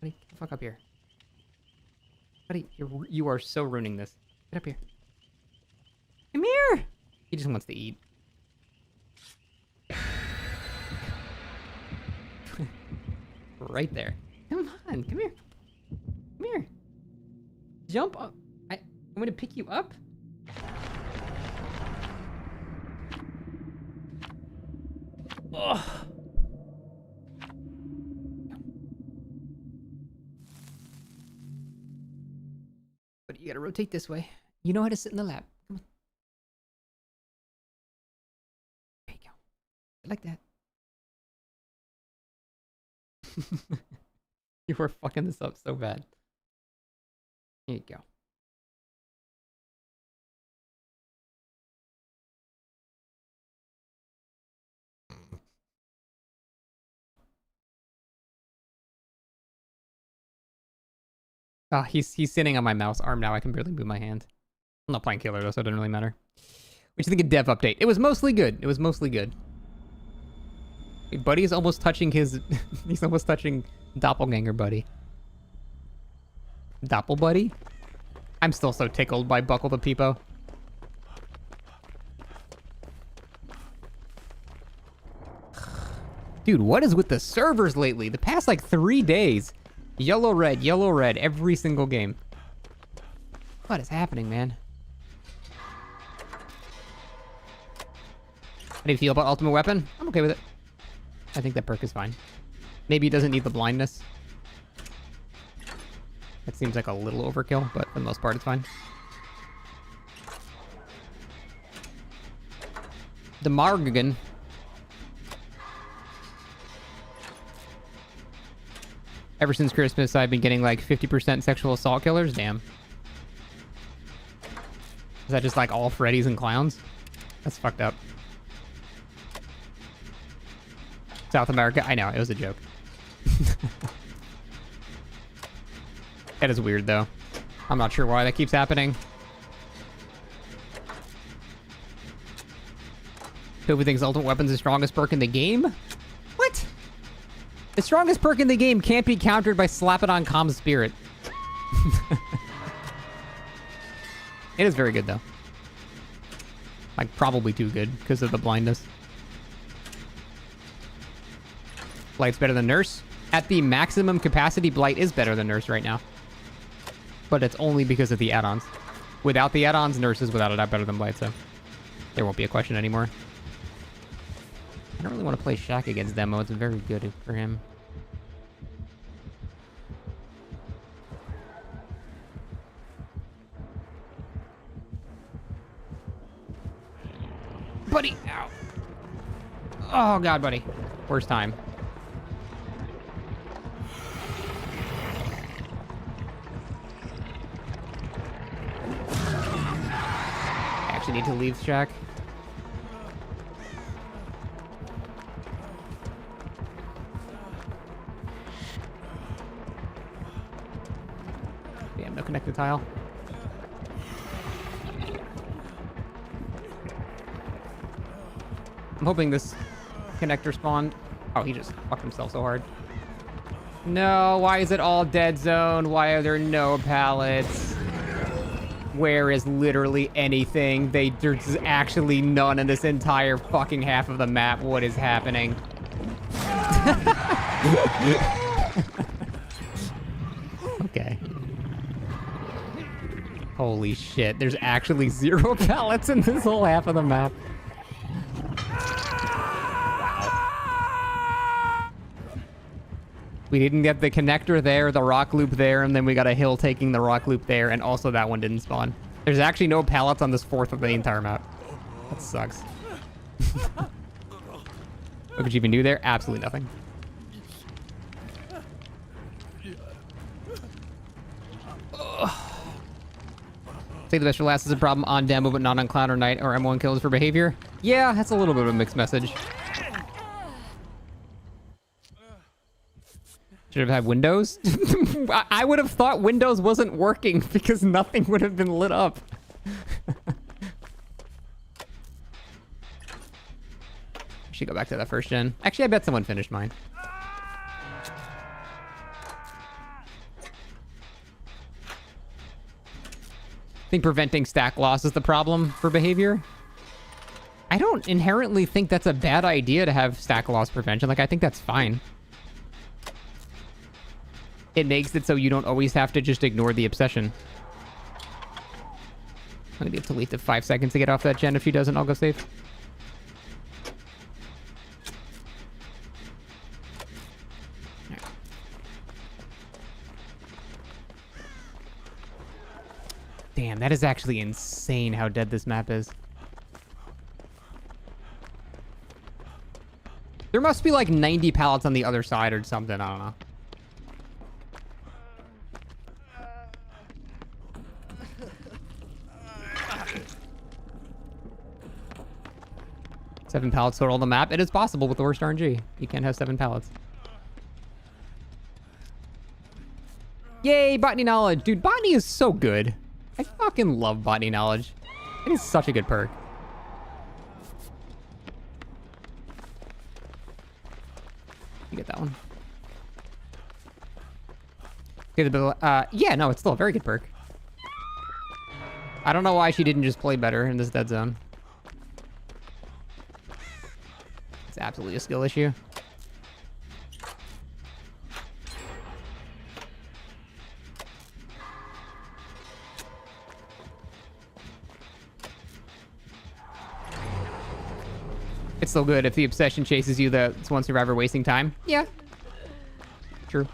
Buddy, get the fuck up here. Buddy, you are so ruining this. Get up here. Come here. He just wants to eat. Right there. Come on, come here. Come here. Jump up. I'm gonna pick you up. Ugh. But you gotta rotate this way. You know how to sit in the lap. Come on. There you go. Like that. You were fucking this up so bad. Here you go. Ah, he's sitting on my mouse arm now. I can barely move my hand. I'm not playing killer though, so it doesn't really matter. What do you think of dev update? It was mostly good. It was mostly good. Hey, Buddy's almost touching his... he's almost touching Doppelganger Buddy. Doppel Buddy? I'm still so tickled by Buckle the Peepo. Dude, what is with the servers lately? The past, like, 3 days. Yellow, red, every single game. What is happening, man? How do you feel about Ultimate Weapon? I'm okay with it. I think that perk is fine. Maybe it doesn't need the blindness. That seems like a little overkill, but for the most part, it's fine. The Margan. Ever since Christmas, I've been getting like 50% sexual assault killers. Damn. Is that just like all Freddy's and clowns? That's fucked up. South America? I know, it was a joke. That is weird, though. I'm not sure why that keeps happening. Toby thinks Ultimate Weapon's the strongest perk in the game? What? The strongest perk in the game can't be countered by slapping on Calm Spirit. It is very good, though. Like, probably too good, because of the blindness. Blight's better than Nurse. At the maximum capacity, Blight is better than Nurse right now. But it's only because of the add-ons. Without the add-ons, Nurse is without a doubt better than Blight, so... there won't be a question anymore. I don't really want to play Shaq against Demo. It's very good for him. Buddy! Ow! Oh, God, buddy. Worst time. I actually need to leave Shaq. connect the tile. I'm hoping this connector spawned. Oh, he just fucked himself so hard. No, why is it all dead zone? Why are there no pallets? Where is literally anything? There's actually none in this entire fucking half of the map. What is happening? Okay. Holy shit, there's actually 0 pallets in this whole half of the map. We didn't get the connector there, the rock loop there, and then we got a hill taking the rock loop there, and also that one didn't spawn. There's actually no pallets on this 4th of the entire map. That sucks. What could you even do there? Absolutely nothing. Say the best for last is a problem on demo, but not on Cloud or Night or M1 kills for behavior. Yeah, that's a little bit of a mixed message. Should have had Windows. I would have thought Windows wasn't working because nothing would have been lit up. I should go back to that first gen. Actually, I bet someone finished mine. I think preventing stack loss is the problem for behavior. I don't inherently think that's a bad idea to have stack loss prevention. Like, I think that's fine. It makes it so you don't always have to just ignore the obsession. I'm gonna give Talita 5 seconds to get off that gen. If she doesn't, I'll go save. Right. Damn, that is actually insane how dead this map is. There must be like 90 pallets on the other side or something, I don't know. Seven pallets total on the map. It is possible with the worst RNG. You can't have 7 pallets. Yay, botany knowledge. Dude, botany is so good. I fucking love botany knowledge. It is such a good perk. You get that one. Yeah, no, it's still a very good perk. I don't know why she didn't just play better in this dead zone. It's absolutely a skill issue. It's still good if the obsession chases you, that's one survivor wasting time. Yeah. True.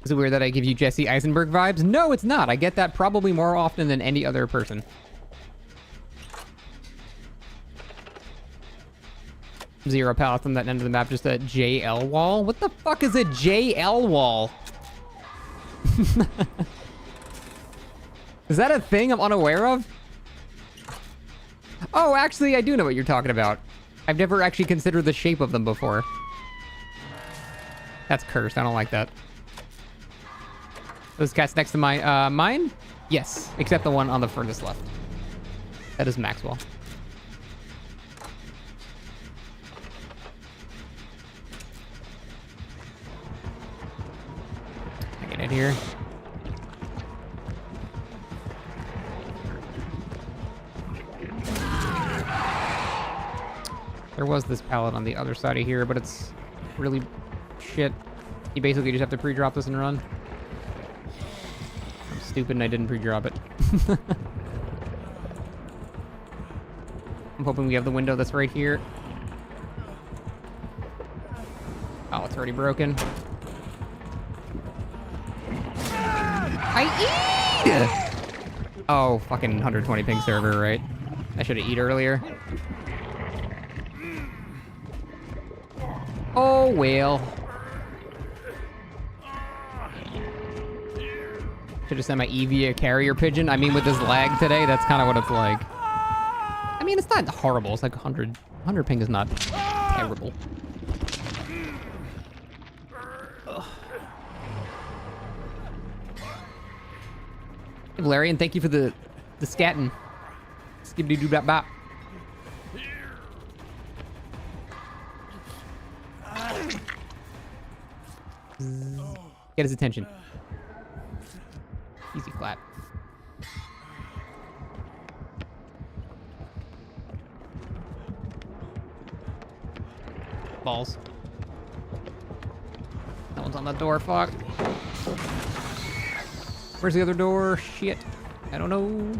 Is it weird that I give you Jesse Eisenberg vibes? No, it's not. I get that probably more often than any other person. 0 pallets on that end of the map, just a JL wall? What the fuck is a JL wall? Is that a thing I'm unaware of? Oh, actually, I do know what you're talking about. I've never actually considered the shape of them before. That's cursed. I don't like that. Those cats next to mine. Mine? Yes, except the one on the furthest left. That is Maxwell. I get it here. There was this pallet on the other side of here, but it's really shit. You basically just have to pre-drop this and run. I'm stupid and I didn't pre-drop it. I'm hoping we have the window that's right here. Oh, it's already broken. I eat! Oh, fucking 120 ping server, right? I should have eat earlier. Oh, well. Should Should have sent my Eevee a carrier pigeon. I mean, with this lag today, that's kind of what it's like. I mean, it's not horrible. It's like 100. 100 ping is not terrible. Ugh. Hey, Valerian, thank you for the scatting. Skibbity doo bop bop. Get his attention. Easy clap. Balls. That one's on the door, fuck. Where's the other door? Shit. I don't know.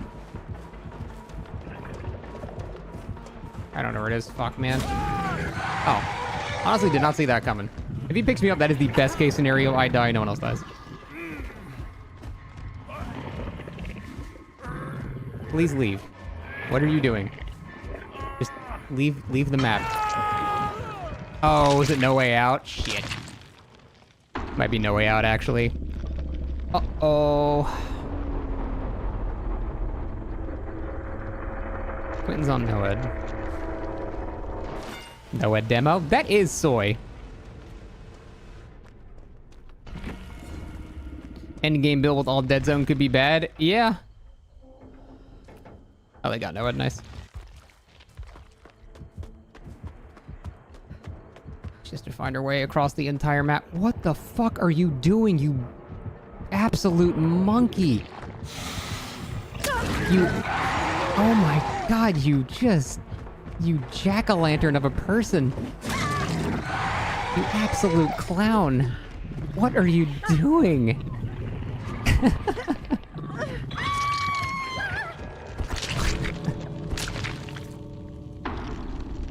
I don't know where it is. Fuck, man. Oh. Honestly, did not see that coming. If he picks me up, that is the best case scenario. I die, no one else dies. Please leave. What are you doing? Just leave the map. Oh, is it No Way Out? Shit. Might be No Way Out, actually. Uh-oh. Quentin's on NOED. NOED demo? That is soy. Endgame build with all dead zone could be bad. Yeah. Oh, they got NOED. Nice. Just to find our way across the entire map. What the fuck are you doing, you absolute monkey? You... Oh my god, you jack-o'-lantern of a person. You absolute clown. What are you doing?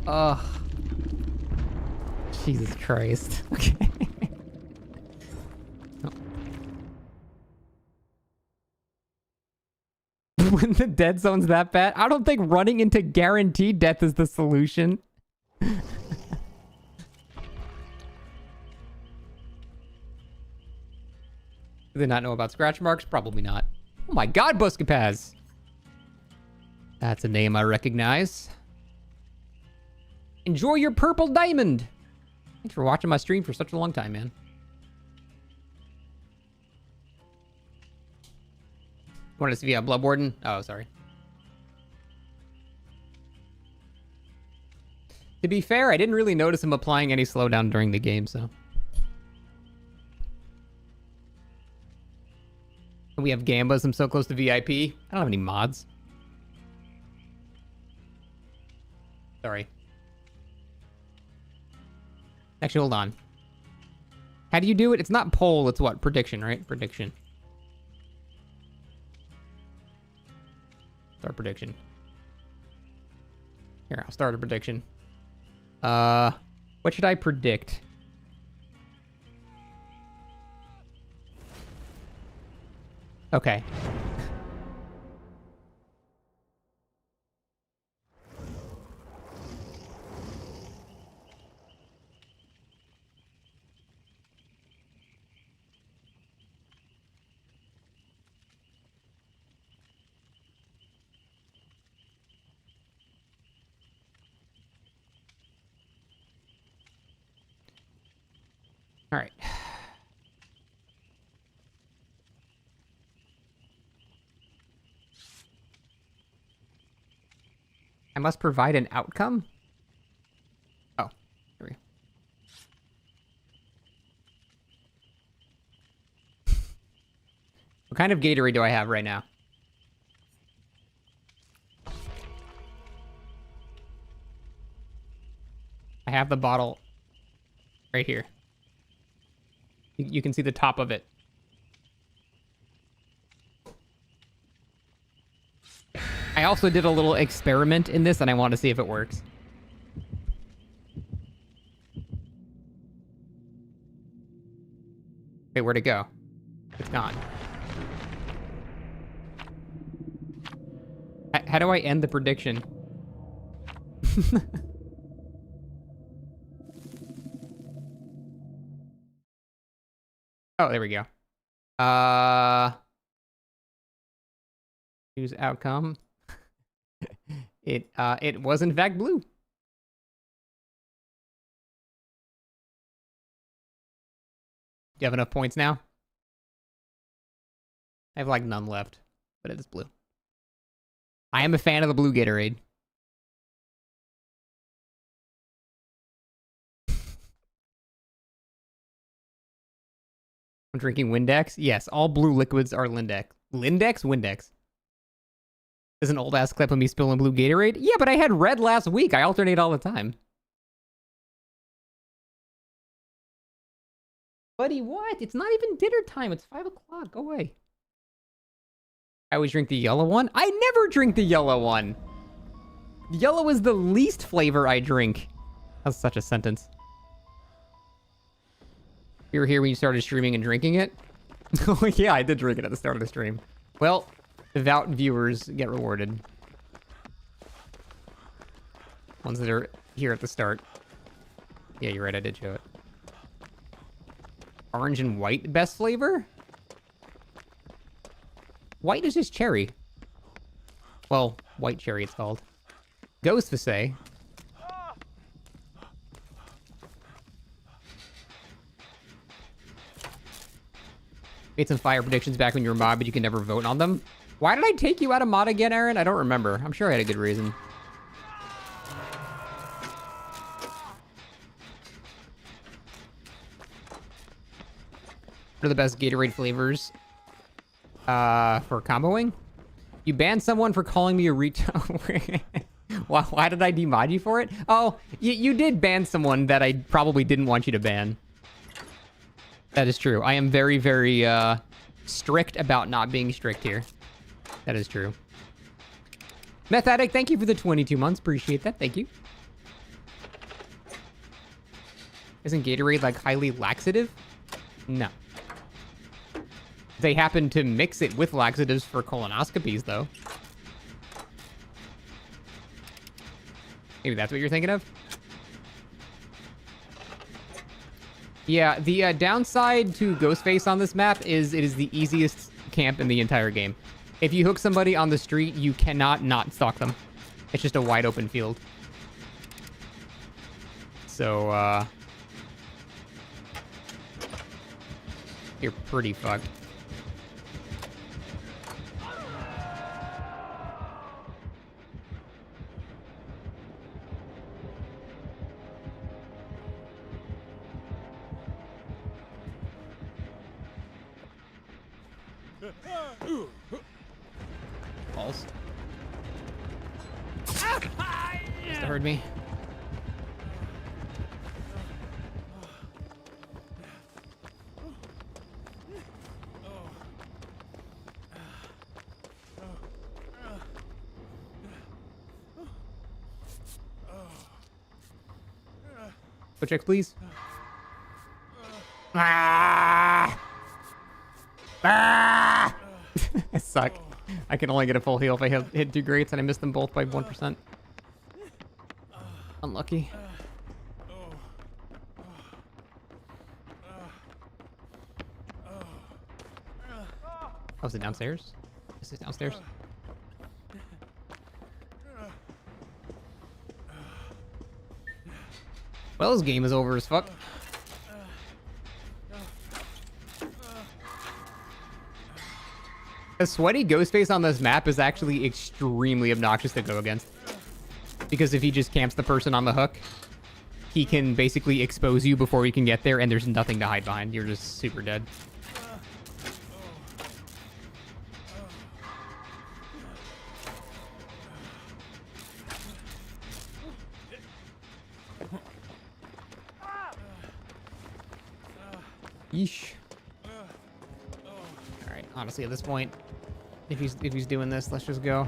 Ugh. Jesus Christ. Okay. Oh. When the dead zone's that bad, I don't think running into guaranteed death is the solution. Do they not know about scratch marks? Probably not. Oh my god, Buscapaz! That's a name I recognize. Enjoy your purple diamond! Thanks for watching my stream for such a long time, man. Wanted to see Blood Warden? Oh, sorry. To be fair, I didn't really notice him applying any slowdown during the game, so. And we have Gambas. I'm so close to VIP. I don't have any mods. Sorry. Actually, hold on. How do you do it? It's not poll, it's what? Prediction, right? Prediction. Start prediction. Here, I'll start a prediction. What should I predict? Okay. All right. I must provide an outcome? Oh, here we go. What kind of Gatorade do I have right now? I have the bottle right here. You can see the top of it. I also did a little experiment in this, and I want to see if it works. Wait, where'd it go? It's gone. How do I end the prediction? Oh, there we go. Choose outcome. It was in fact blue. Do you have enough points now? I have like none left, but it is blue. I am a fan of the blue Gatorade. I'm drinking Windex. Yes, all blue liquids are Lindex. Lindex? Windex. There's an old ass clip of me spilling blue Gatorade. Yeah, but I had red last week. I alternate all the time. Buddy, what? It's not even dinner time. It's 5 o'clock. Go away. I always drink the yellow one. I never drink the yellow one. Yellow is the least flavor I drink. That's such a sentence. You were here when you started streaming and drinking it? Oh, yeah, I did drink it at the start of the stream. Well, devout viewers get rewarded. Ones that are here at the start. Yeah, you're right, I did show it. Orange and white, best flavor? White is just cherry. Well, white cherry it's called. Ghost to say. Made some fire predictions back when you were mod, but you can never vote on them. Why did I take you out of mod again, Aaron? I don't remember. I'm sure I had a good reason. What are the best Gatorade flavors for comboing? You banned someone for calling me a retard. Why did I demod you for it? Oh, you did ban someone that I probably didn't want you to ban. That is true. I am very, very strict about not being strict here. That is true. Meth Addict, thank you for the 22 months. Appreciate that. Thank you. Isn't Gatorade like highly laxative? No. They happen to mix it with laxatives for colonoscopies, though. Maybe that's what you're thinking of? Yeah, the downside to Ghostface on this map is it is the easiest camp in the entire game. If you hook somebody on the street, you cannot not stalk them. It's just a wide open field. So, you're pretty fucked. Balls. Must have heard me. Go check, please. Ah! Ah! I suck. I can only get a full heal if I hit 2 greats, and I missed them both by 1%. Unlucky. Oh, is it downstairs? Is it downstairs? Well, this game is over as fuck. A sweaty Ghostface on this map is actually extremely obnoxious to go against. Because if he just camps the person on the hook, he can basically expose you before you can get there, and there's nothing to hide behind. You're just super dead. Yeesh. Alright, honestly, at this point, if he's doing this, let's just go.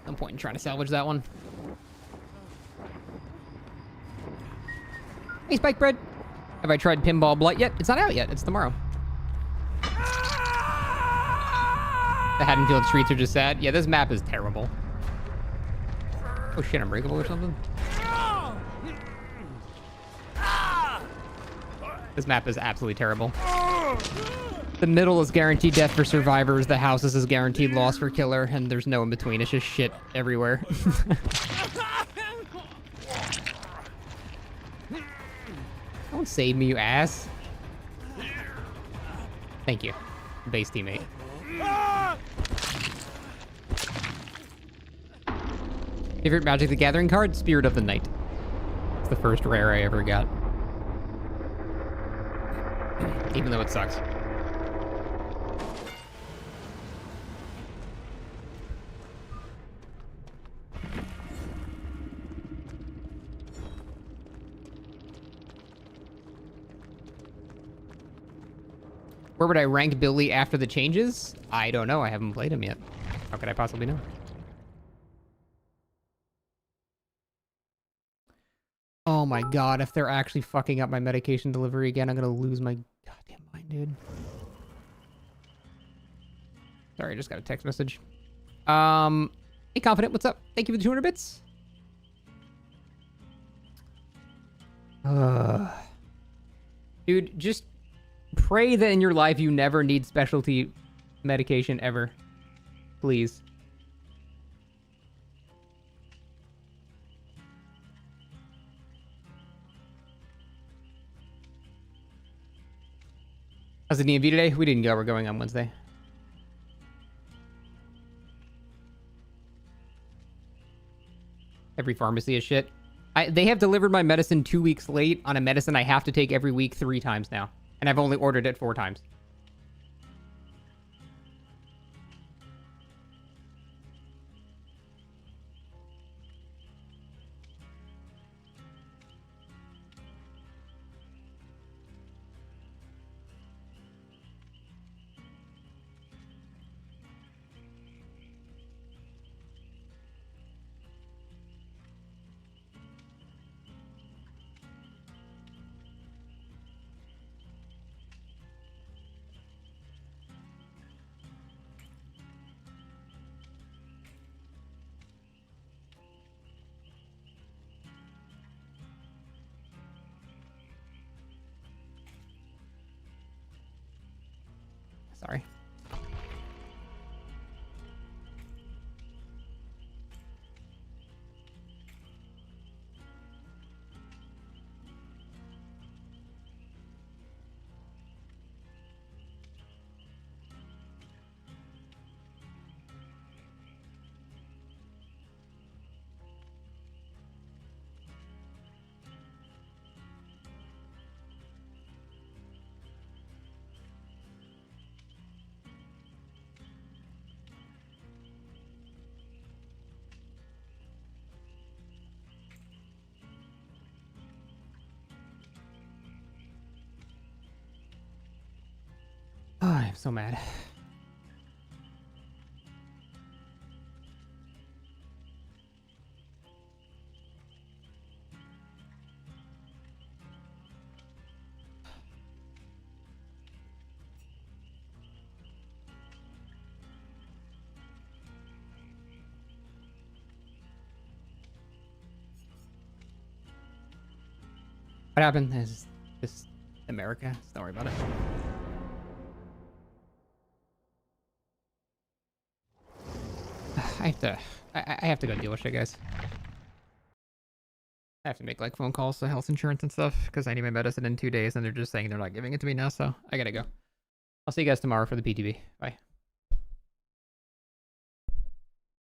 No point in trying to salvage that one. Hey, Spike Bread. Have I tried Pinball Blight yet? It's not out yet. It's tomorrow. The Haddonfield streets are just sad. Yeah, this map is terrible. Oh shit, Unbreakable or something? This map is absolutely terrible. The middle is guaranteed death for survivors, the houses is guaranteed loss for killer, and there's no in between. It's just shit everywhere. Don't save me, you ass. Thank you, base teammate. Favorite Magic the Gathering card? Spirit of the Night. It's the first rare I ever got. Even though it sucks. Where would I rank Billy after the changes? I don't know. I haven't played him yet. How could I possibly know? Oh my god, if they're actually fucking up my medication delivery again, I'm gonna lose my goddamn mind, dude. Sorry, I just got a text message. Hey, Confident, what's up? Thank you for the 200 bits. Dude, just pray that in your life you never need specialty medication ever. Please. How's the DMV today? We didn't go. We're going on Wednesday. Every pharmacy is shit. They have delivered my medicine 2 weeks late on a medicine I have to take every week 3 times now. And I've only ordered it 4 times. Sorry. Oh, I'm so mad. What happened is just America. Don't worry about it. I have to go deal with shit, guys. I have to make like phone calls to health insurance and stuff because I need my medicine in 2 days and they're just saying they're not giving it to me now, so I gotta go. I'll see you guys tomorrow for the PTB. Bye.